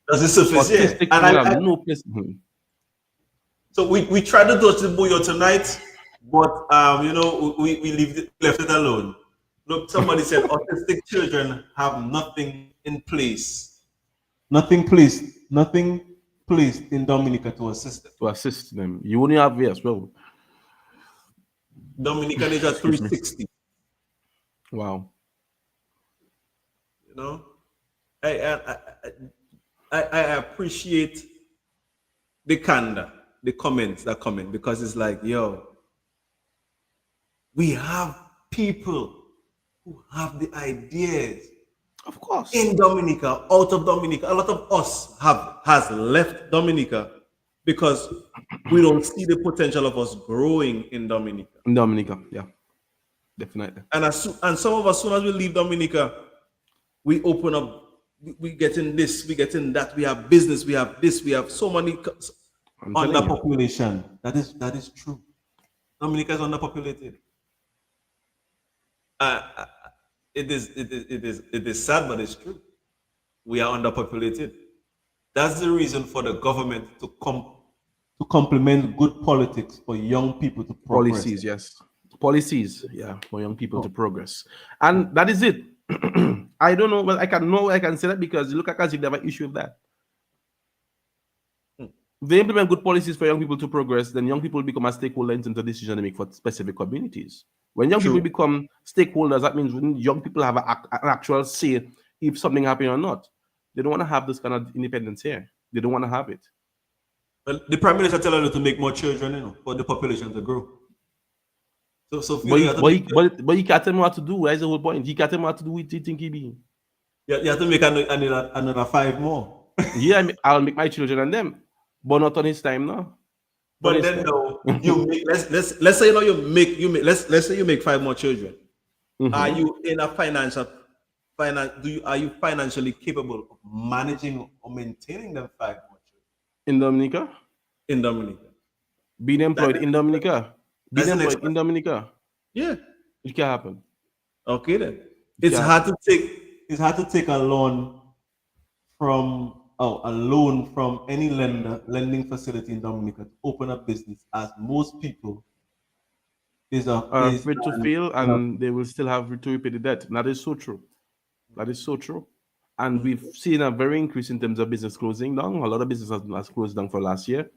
That's the surface, yeah. And I no place. So we tried to touch the bouillon tonight, but we left it alone. Look, somebody said autistic children have nothing in place. Nothing placed in Dominica to assist them. To assist them. You only have as well. Dominica is at 360. Wow. You know, I appreciate the candor, the comments that come in, because it's like, yo, we have people who have the ideas. Of course. In Dominica, out of Dominica. A lot of us has left Dominica because we don't see the potential of us growing in Dominica. In Dominica, yeah. Definitely. And some of us, as soon as we leave Dominica, we open up, we get in this, we get in that, we have business, we have this, we have so many underpopulation. That is true. Dominica is underpopulated. It is sad, but it's true. We are underpopulated. That's the reason for the government to complement good politics for young people to progress. Policies, yes. Policies, yeah, for young people to progress. And that is it. I don't know, but I can say that because you look at as if they have an issue with that. If they implement good policies for young people to progress, then young people become a stakeholder in terms of decision to make for specific communities. When young people become stakeholders, that means when young people have an actual say if something happens or not. They don't want to have this kind of independence here. They don't want to have it. Well, the Prime Minister tells you to make more children, for the population to grow. But you can't tell me what to do. That's the whole point. He can't tell me what to do with you think he be. You have to make another 5 more. Yeah, I'll make my children and them, but not on his time now. But then you make, let's say let's say you make 5 more children. Are you in a are you financially capable of managing or maintaining them 5 more children? In Dominica? In Dominica. Being employed in Dominica? Being employed in Dominica? Yeah. It can happen. Okay then. It's hard to take a loan from any lending facility in Dominica to open a business, as most people are afraid to fail, and they will still have to repay the debt. And that is so true. That is so true. And we've seen a very increase in terms of business closing down. A lot of business has closed down for last year.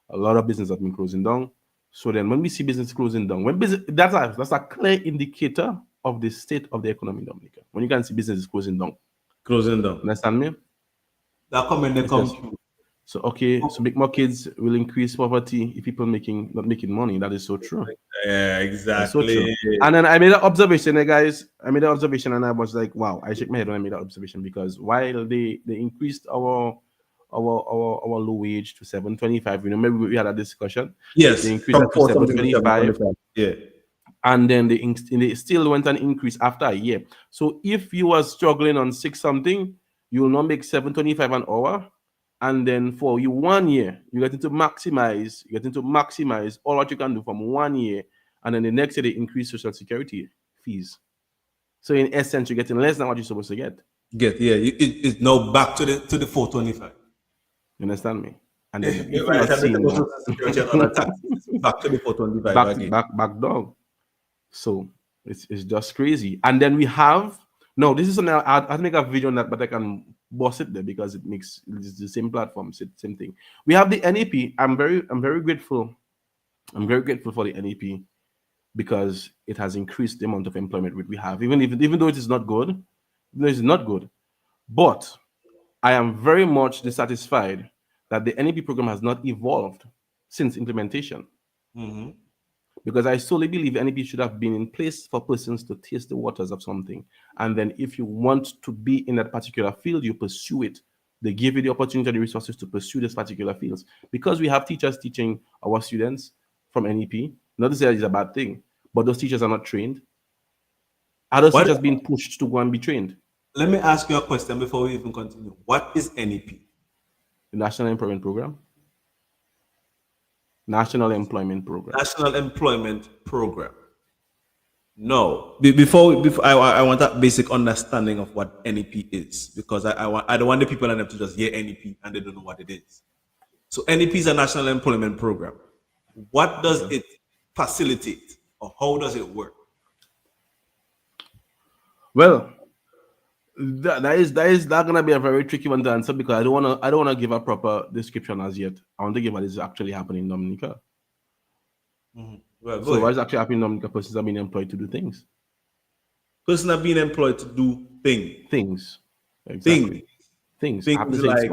A lot of business has been closing down. So then when we see business closing down, that's a clear indicator of the state of the economy in Dominica. When you can see business is closing down. Closing down. Understand me? That comment they come true. So okay, so make more kids will increase poverty if people not making money. That is so true. Yeah, That's so exactly. true. And then I made an observation, guys. I made an observation, and I was like, wow. I shook my head when I made that observation because while they increased our low wage to 7.25, maybe we had a discussion. Yes. They increased it to 7.25. Yeah. And then they still went an increase after a year. So if you are struggling on 6 something, you will not make 7.25 an hour. And then for you 1 year, you get to maximize all what you can do from 1 year. And then the next year they increase social security fees. So in essence, you're getting less than what you're supposed to get. It's now back to the 4.25. You understand me? And then if You're you're right, not seeing social security and other taxes. Back to the 4.25 again. back dog. So it's just crazy. And then we have this is something I'll make a video on that, but I can boss it there because it's the same platform, same thing. We have the NEP. I'm very grateful. I'm very grateful for the NEP because it has increased the amount of employment we have, even though it is not good. But I am very much dissatisfied that the NEP program has not evolved since implementation. Mm-hmm. Because I solely believe NEP should have been in place for persons to taste the waters of something. And then if you want to be in that particular field, you pursue it. They give you the opportunity and the resources to pursue this particular fields. Because we have teachers teaching our students from NEP, not to say that it's a bad thing, but those teachers are not trained. Are those teachers being pushed to go and be trained? Let me ask you a question before we even continue. What is NEP? The National Employment Program. National Employment Program. National Employment Program. No. Before I want that basic understanding of what NEP is, because I don't want the people and them to just hear NEP and they don't know what it is. So NEP is a National Employment Program. What does it facilitate, or how does it work? Well, that gonna be a very tricky one to answer because I don't wanna give a proper description as yet. I want to give what is actually happening in Dominica. Mm-hmm. Well, so what is actually happening in Dominica? Persons are being employed to do things. Persons are being employed to do things. Exactly. Things like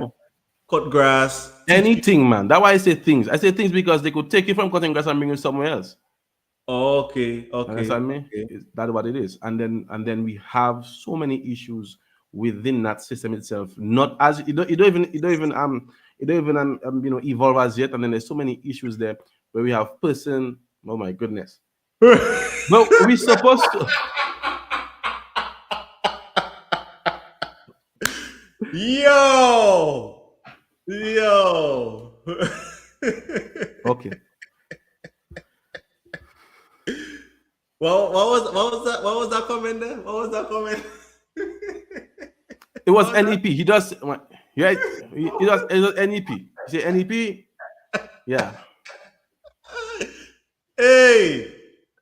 cut grass. Anything, man. That's why I say things. I say things because they could take you from cutting grass and bring you somewhere else. Okay. Understand me? Okay. That's what it is. And then we have so many issues within that system itself. Not as it don't even evolve as yet. And then there's so many issues there where we have person. Oh my goodness. But we're supposed to. Yo. Okay. Well, what was that comment there? What was that comment? It was NEP. He does. Yeah, he does NEP. You say NEP? Yeah. Hey.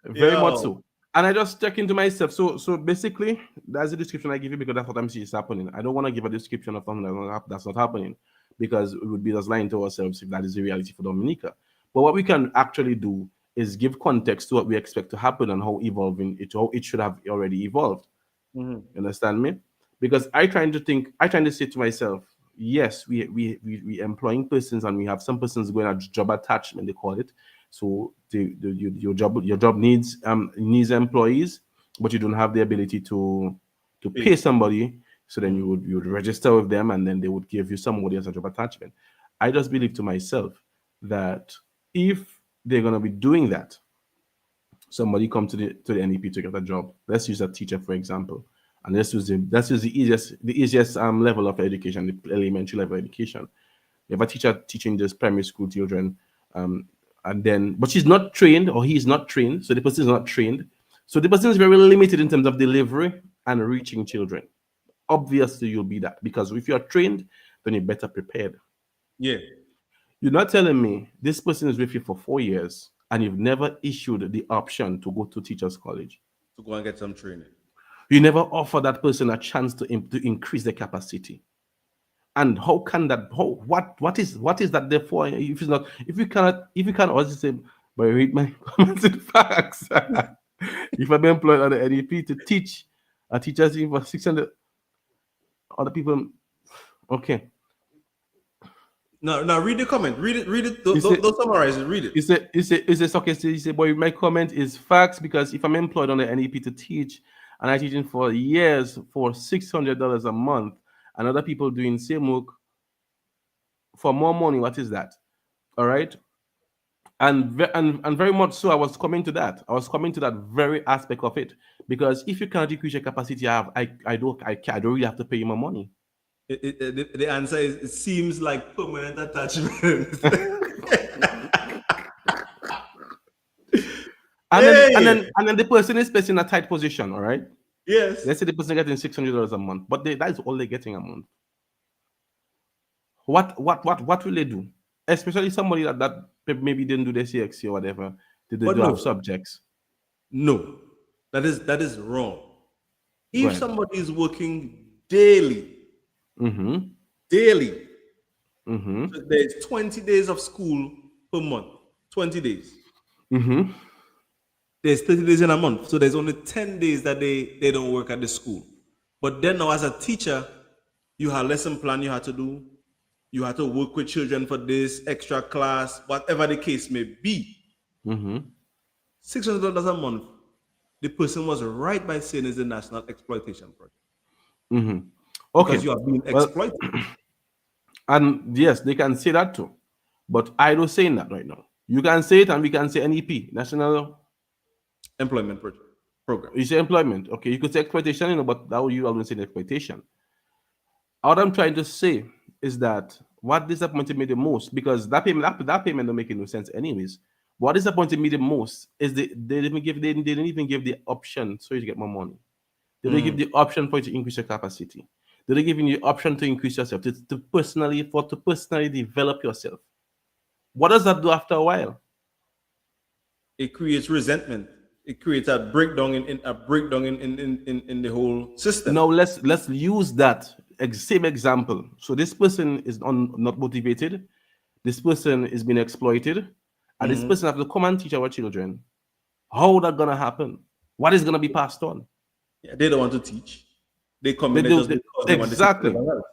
Very much so. And I just check into myself. So basically, that's the description I give you because that's what I'm seeing is happening. I don't want to give a description of something that's not happening because it would be just lying to ourselves if that is the reality for Dominica. But what we can actually do is give context to what we expect to happen and how it should have already evolved. Mm-hmm. You understand me? Because I trying to say to myself, yes, we employing persons and we have some persons going at job attachment, they call it. So your job needs employees, but you don't have the ability to pay somebody. So then you would register with them and then they would give you somebody as a job attachment. I just believe to myself that if they're gonna be doing that, somebody come to the NEP to get a job. Let's use a teacher, for example. And let's use the easiest level of education, the elementary level education. You have a teacher teaching just primary school children, but she's not trained or he's not trained, so the person is not trained. So the person is very limited in terms of delivery and reaching children. Obviously, you'll be that because if you're trained, then you're better prepared. Yeah. You're not telling me this person is with you for 4 years and you've never issued the option to go to teachers' college. To go and get some training. You never offer that person a chance to increase their capacity. And how can that? What is that there for? If you can't, always say, but read my comments in facts. If I'm employed on the NEP to teach, a teacher's fee for 600. Other people, okay. Now read the comment. Read it. Don't Is it- summarize it. Read it. Is it okay? So you say, boy, my comment is facts because if I'm employed on the NEP to teach and I teaching for years for $600 a month, and other people doing same work for more money, what is that? All right. And very much so, I was coming to that. I was coming to that very aspect of it because if you cannot increase your capacity, I don't really have to pay you my money. The answer is it seems like permanent attachment. And then the person is placed in a tight position. All right. Yes. Let's say the person getting $600 a month, but that is all they're getting a month. What will they do? Especially somebody that maybe didn't do the CXC or whatever. They do have subjects. No, that is wrong. If Right. somebody is working daily, Mm-hmm. daily, Mm-hmm. so there's 20 days of school per month. 20 days. Mm-hmm. There's 30 days in a month. So there's only 10 days that they don't work at the school. But then now as a teacher, you have lesson plan you have to do. You have to work with children for this extra class, whatever the case may be. Mm-hmm. $600 a month. The person was right by saying it's a national exploitation project. Mm-hmm. Okay. Because you are being exploited. And yes, they can say that too. But I don't say that right now. You can say it and we can say NEP, National Employment Program. You say employment. Okay, you could say exploitation, but that would you always say exploitation. What I'm trying to say is that what disappointed me the most, because that payment don't make no sense anyways. What disappointed me the most is they didn't even give the option so you to get more money. They didn't give the option for you to increase your capacity. They didn't give you the option to increase yourself, to personally develop yourself. What does that do after a while? It creates resentment. It creates a breakdown in the whole system. Now let's use that same example. So this person is not motivated. This person is being exploited, and this person have to come and teach our children. How that gonna happen? What is gonna be passed on? Yeah, they don't want to teach. They come They in do- just they- because they want to teach exactly. everyone else.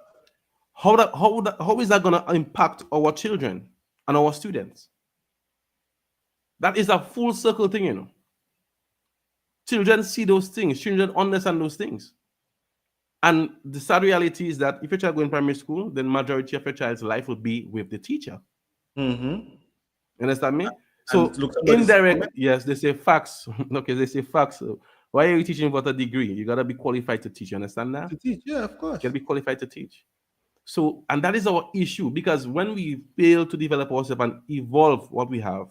How is that gonna impact our children and our students? That is a full circle thing, you know. Children see those things, children understand those things. And the sad reality is that if your child go in primary school, then majority of your child's life will be with the teacher. Mm-hmm. You understand me? So look, somebody's indirect, comment. yes, they say facts. Okay, they say facts. So why are you teaching without a degree? You gotta be qualified to teach. You understand that? To teach, yeah, of course. You gotta be qualified to teach. So, and that is our issue because when we fail to develop ourselves and evolve what we have,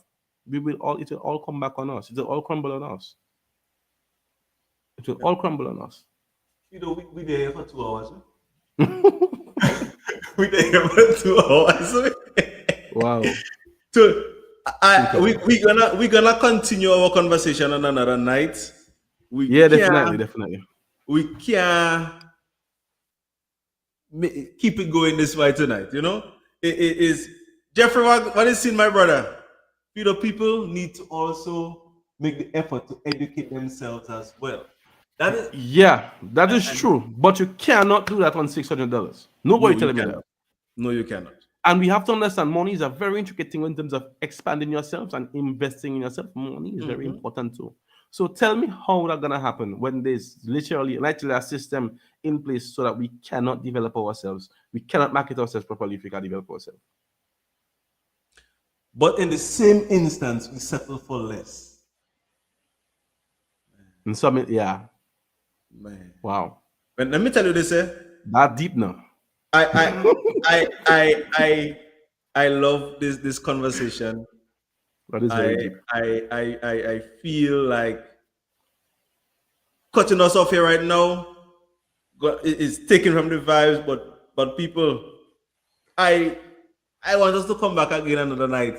it will all come back on us. It will all crumble on us. It will all crumble on us. You know, we there for 2 hours. We there for 2 hours. Wow. So we're gonna continue our conversation on another night. Yeah, definitely. We can't keep it going this way tonight. You know, it is Jeffrey. What is in my brother? You know, people need to also make the effort to educate themselves as well. That is That is true. But you cannot do that on $600. Nobody telling me that. No, you cannot. And we have to understand money is a very intricate thing in terms of expanding yourself and investing in yourself. Money is very important too. So tell me how that's gonna happen when there's literally a system in place so that we cannot develop ourselves. We cannot market ourselves properly if we can't develop ourselves. But in the same instance, we settle for less. And so, Man. wow. But let me tell you this, That deep now. I love this conversation. That is very deep. I feel like cutting us off here right now is taken from the vibes, but people, I want us to come back again another night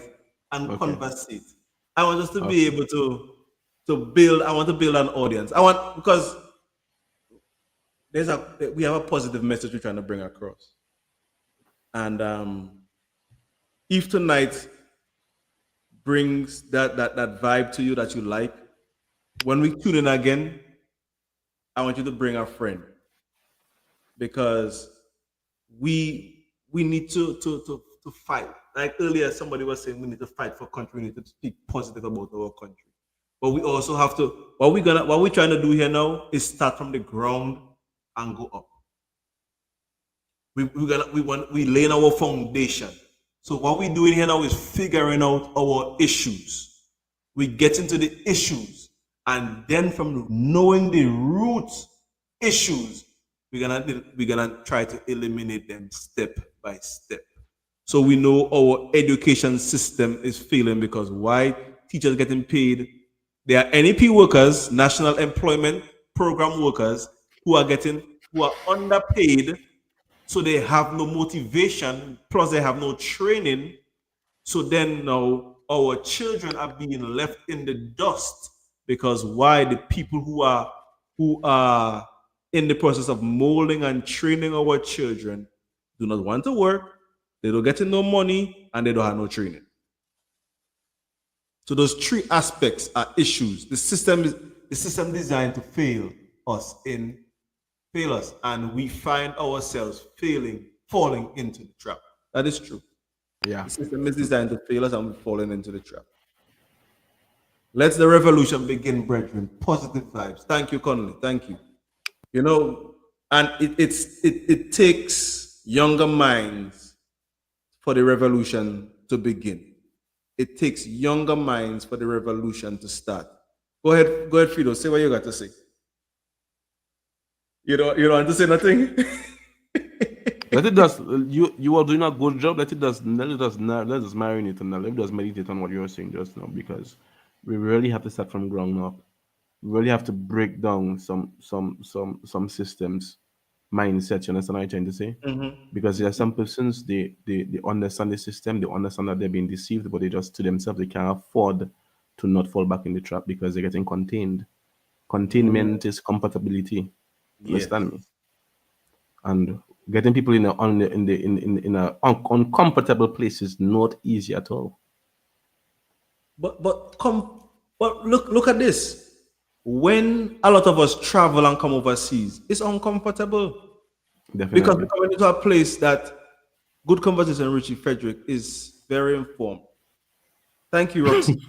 and conversate. I want us to be able to build. I want to build an audience. Because we have a positive message we're trying to bring across. And if tonight brings that vibe to you that you like, when we tune in again, I want you to bring a friend because we need to fight. Like earlier, somebody was saying we need to fight for country. We need to speak positive about our country. But we also have to. What we're trying to do here now is start from the ground and go up. We laying our foundation. So what we're doing here now is figuring out our issues. We get into the issues, and then from knowing the root issues, we're gonna try to eliminate them step by step. So we know our education system is failing because why? Teachers getting paid. There are NEP workers, National Employment Program workers, who are underpaid, so they have no motivation, plus they have no training. So then now our children are being left in the dust because why? The people who are in the process of molding and training our children do not want to work, they don't get no money, and they don't have no training. So those three aspects are issues. The system designed to fail us, and we find ourselves falling into the trap. That is true. Yeah. The system is designed to fail us, and we're falling into the trap. Let the revolution begin, brethren. Positive vibes. Thank you, Conley. Thank you. You know, and it takes younger minds for the revolution to begin. It takes younger minds for the revolution to start. Go ahead, Fido. Say what you got to say. You don't want to say nothing? Let it just you are doing a good job. Let it just marinate and let it just meditate on what you're saying just now, because we really have to start from ground up. We really have to break down some systems, mindset. You understand what I'm trying to say? Because there are some persons they understand the system, they understand that they're being deceived, but they just to themselves they can't afford to not fall back in the trap because they're getting contained. Containment is compatibility. Understand me? And getting people in a uncomfortable place is not easy at all. But look at this. When a lot of us travel and come overseas, it's uncomfortable. Definitely. Because we're coming into a place that good conversation, Richie Frederick, is very informed. Thank you, Roxy.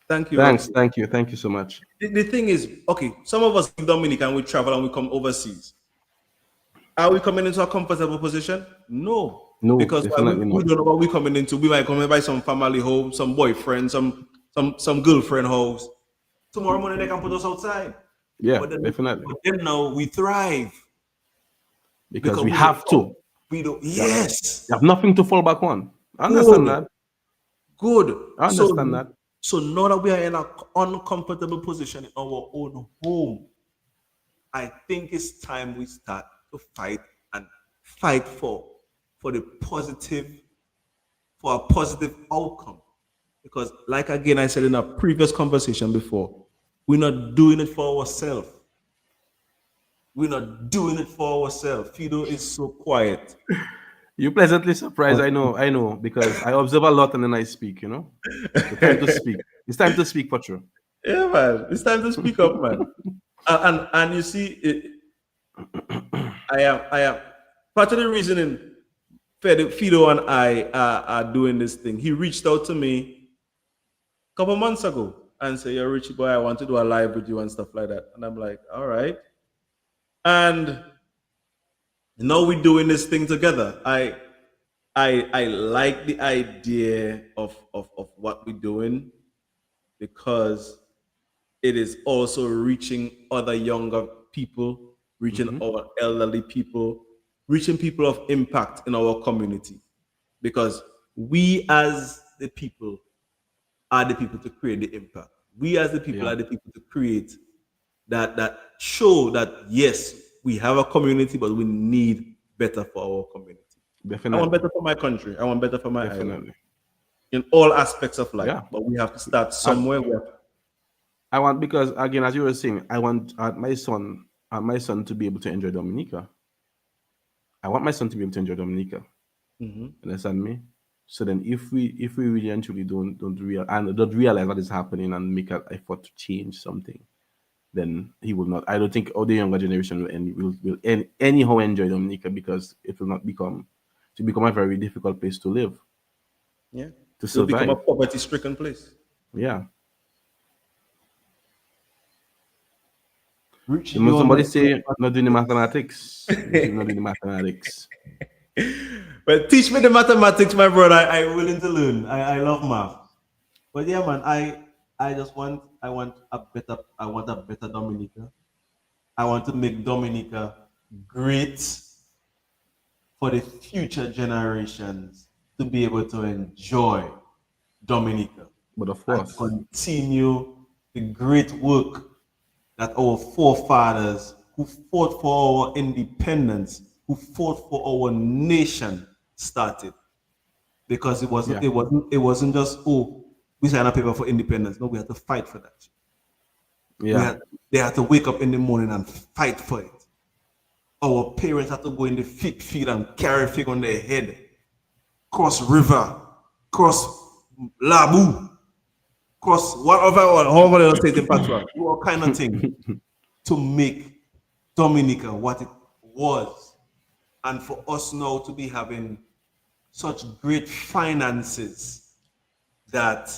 Thank you. Thanks. Roxy. Thank you so much. The thing is, okay, some of us in Dominican, we travel and we come overseas. Are we coming into a comfortable position? No. No, because we definitely not. don't know what we're coming into. We might come in by some family home, some boyfriend, some girlfriend house. Tomorrow morning they can put us outside. Yeah, but then, definitely. But then now we thrive. Because we have to. We don't. Yes. You have nothing to fall back on. I understand that. Good. I understand that. So now that we are in an uncomfortable position in our own home, I think it's time we start to fight for a positive outcome. Because like again, I said in a previous conversation before, we're not doing it for ourselves. We're not doing it for ourselves. Fido is so quiet. You're pleasantly surprised. I know, because I observe a lot and then I speak, you know. It's time to speak. It's time to speak, Patro. Yeah, man. It's time to speak up, man. And you see, I am part of the reasoning Fido and I are doing this thing. He reached out to me a couple months ago and said, "Yo, Richie boy, I want to do a live with you and stuff like that." And I'm like, all right. And now we're doing this thing together. I like the idea of what we're doing because it is also reaching other younger people, reaching our elderly people, reaching people of impact in our community. Because we as the people are the people to create the impact. We as the people are the people to create that show that yes, we have a community, but we need better for our community. Definitely. I want better for my country. I want better for my Definitely. island. In all aspects of life. Yeah. But we have to start somewhere. I want, because again, as you were saying, I want my son to be able to enjoy Dominica. I want my son to be able to enjoy Dominica. Understand me? So then, if we really and truly don't realize what is happening and make an effort to change something, then he will not. I don't think all the younger generation will anyhow enjoy Dominica, because it will not become a very difficult place to live, Yeah. to It'll become a survive. poverty-stricken place. Yeah. Reaching When your somebody next- say not doing the mathematics, you should not do the mathematics. But teach me the mathematics, my brother. I'm willing to learn. I love math. But yeah, man, I want a better Dominica. I want to make Dominica great for the future generations to be able to enjoy Dominica. But of And course, continue the great work that our forefathers who fought for our independence, who fought for our nation started. Because it wasn't just, oh, we signed a paper for independence. No, we had to fight for that. yeah, They had to wake up in the morning and fight for it. Our parents had to go in the fit field and carry fig on their head, cross river, cross Labu, cross however they state in Patois, do all kind of thing to make Dominica what it was. And for us now to be having such great finances that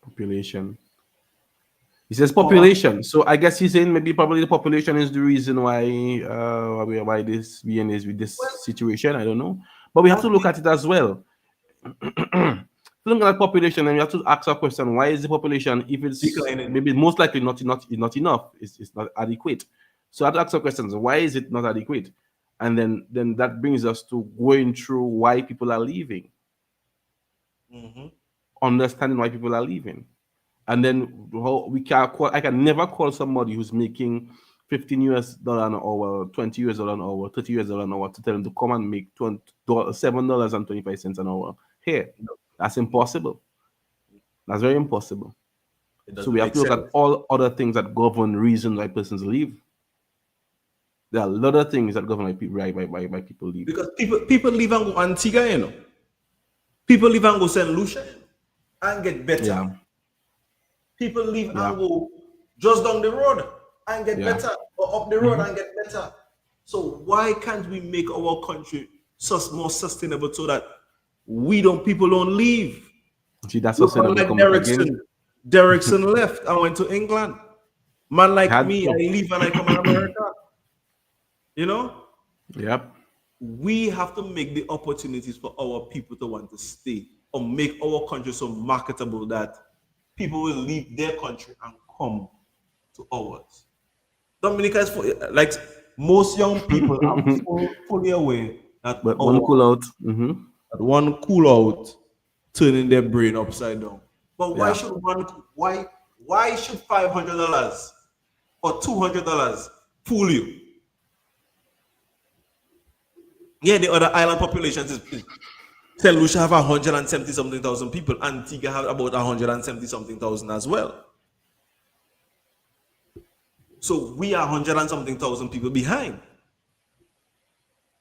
population. He says population. So I guess he's saying maybe probably the population is the reason why why this being is with this situation. I don't know, but we have to look at it as well. Looking at population, and we have to ask a question: why is the population, if it's declining, maybe most likely not enough, it's not adequate? So I have to ask the questions: why is it not adequate? And then that brings us to going through why people are leaving, understanding why people are leaving. And then I can never call somebody who's making $15 an hour, $20 an hour, $30 an hour to tell them to come and make $7.25 an hour here. That's impossible. That's very impossible. So we have to look at all other things that govern reasons why persons leave. There are a lot of things that govern why people leave. because people leave and go Antigua, you know. People leave and go St. Lucia and get better. Yeah. People leave Yeah. and go just down the road and get Yeah. better, or up the road and get better. So why can't we make our country more sustainable so that people don't leave? See, that's Look, what man said like Derrickson left and went to England. Man like me, I leave and I come to America. You know? Yep. We have to make the opportunities for our people to want to stay, or make our country so marketable that people will leave their country and come to ours. Dominica is like most young people are fully aware that But one cool out. that one cool out turning their brain upside down. But why Yeah. should why should $500 or $200 fool you? Yeah, the other island populations is St. Lucia have 170 something thousand people. Antigua have about 170 something thousand as well. So we are 100 and something thousand people behind.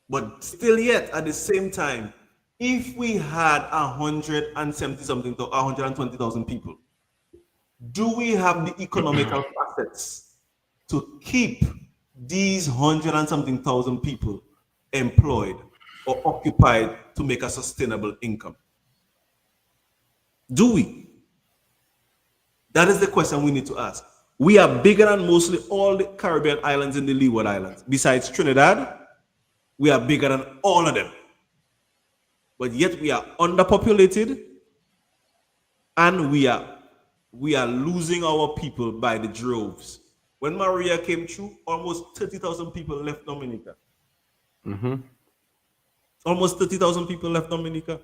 But still yet, at the same time, if we had 170 something, 120,000 people, do we have the economical assets to keep these 100 and something thousand people employed or occupied to make a sustainable income? Do we? That is the question we need to ask. We are bigger than mostly all the Caribbean islands in the Leeward Islands. Besides Trinidad, we are bigger than all of them. But yet we are underpopulated, and we are losing our people by the droves. When Maria came through, almost 30,000 people left Dominica. Almost 30,000 people left Dominica.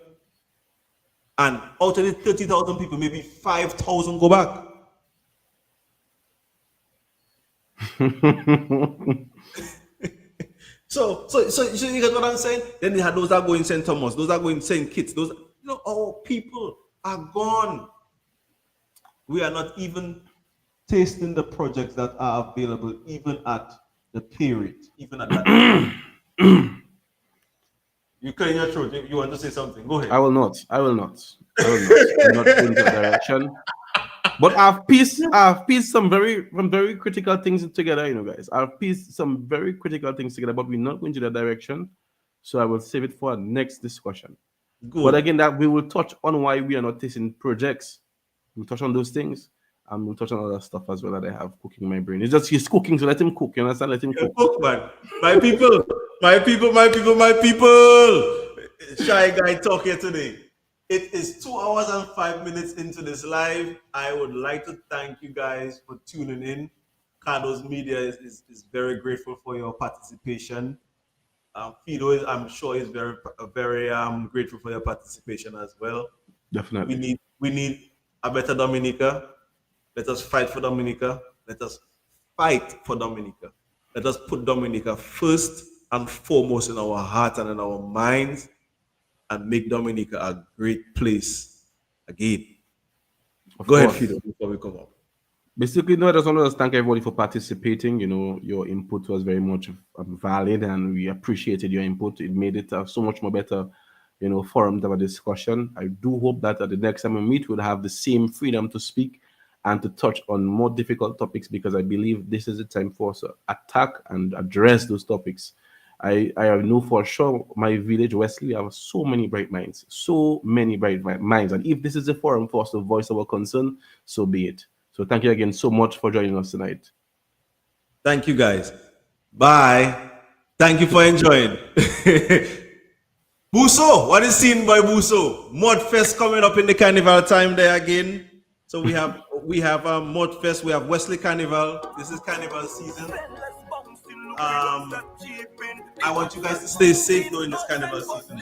And out of the 30,000 people, maybe 5,000 go back. So you get what I'm saying? Then they had those that go in St. Thomas, those that go in St. Kitts, our people are gone. We are not even tasting the projects that are available, even at the period, even at that. You You clearing your throat. You want to say something? Go ahead. I will not. I'm not going to that direction. But I've pieced some very critical things together, guys. I've pieced some very critical things together, but we're not going to that direction. So I will save it for our next discussion. Good. But again, that we will touch on why we are not tasting projects. We'll touch on those things. And we'll touch on other stuff as well that I have cooking in my brain. It's just he's cooking, so let him cook. You understand? Let him cook. Cook, man. My people. Shy Guy talk here today. It is 2 hours and 5 minutes into this live. I would like to thank you guys for tuning in. Cardo's Media is very grateful for your participation. Fido I'm sure is very grateful for your participation as well. Definitely. We need a better Dominica. Let us fight for Dominica. Let us fight for Dominica. Let us put Dominica first and foremost in our heart and in our minds, and make Dominica a great place again. Go ahead, Fido, before we come up. Basically, I just want to thank everybody for participating. Your input was very much valid, and we appreciated your input. It made it so much more better, forum to have a discussion. I do hope that at the next time we meet, we'll have the same freedom to speak and to touch on more difficult topics, because I believe this is the time for us to attack and address those topics. I know for sure my village, Wesley, have so many bright minds. And if this is a forum for us to voice our concern, so be it. So thank you again so much for joining us tonight. Thank you, guys. Bye. Thank you for enjoying. Buso, what is seen by Buso? Mudfest coming up in the carnival time there again. So we have Mudfest, we have Wesley Carnival. This is carnival season. I want you guys to stay safe during this carnival season.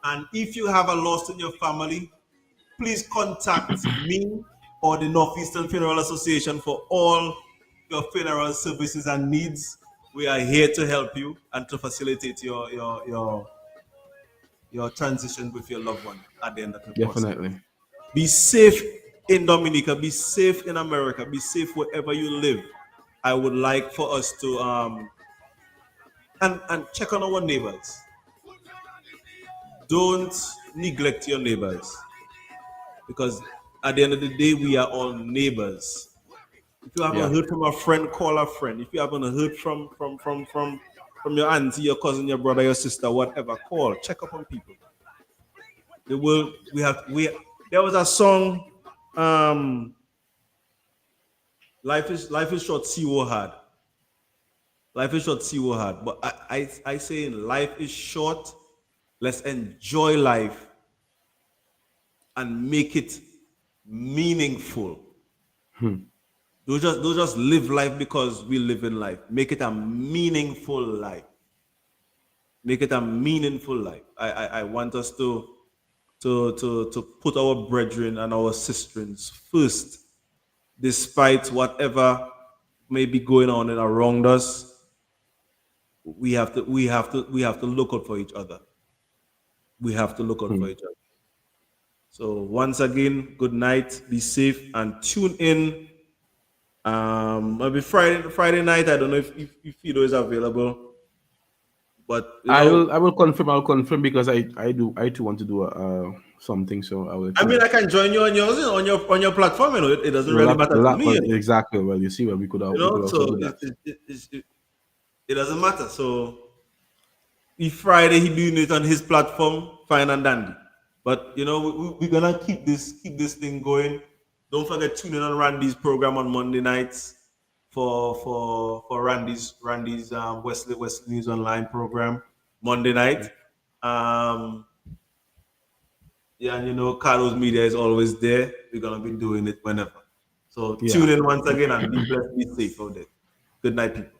And if you have a loss in your family, please contact me or the Northeastern Funeral Association for all your funeral services and needs. We are here to help you and to facilitate your transition with your loved one at the end of the process. Definitely. Be safe in Dominica. Be safe in America. Be safe wherever you live. I would like for us to and check on our neighbors. Don't neglect your neighbors, because at the end of the day, we are all neighbors. If you haven't heard from a friend, call a friend. If you haven't heard from your auntie, your cousin, your brother, your sister, whatever, call. Check up on people. There was a song. Life is short, see what hard. Life is short, see what hard. But I say life is short. Let's enjoy life and make it meaningful. Don't just live life because we live in life. Make it a meaningful life. Make it a meaningful life. I want us to put our brethren and our sisters first, despite whatever may be going on around us. We have to look out for each other. We have to look out for each other. So once again, good night, be safe, and tune in. Maybe Friday night. I don't know if Fido is available, but I will confirm. I'll confirm, because I too want to do something. So I will. I can join you on yours on your platform. It doesn't really matter to me. Exactly. Well, you see, we could have. So it doesn't matter. So if Friday he doing it on his platform, fine and dandy. But we're gonna keep this thing going. Don't forget, tune in on Randy's program on Monday nights for Randy's Wesley News Online program Monday night. And Cardo's Media is always there. We're gonna be doing it whenever. So tune in once again, and be blessed, be safe out there. Good night, people.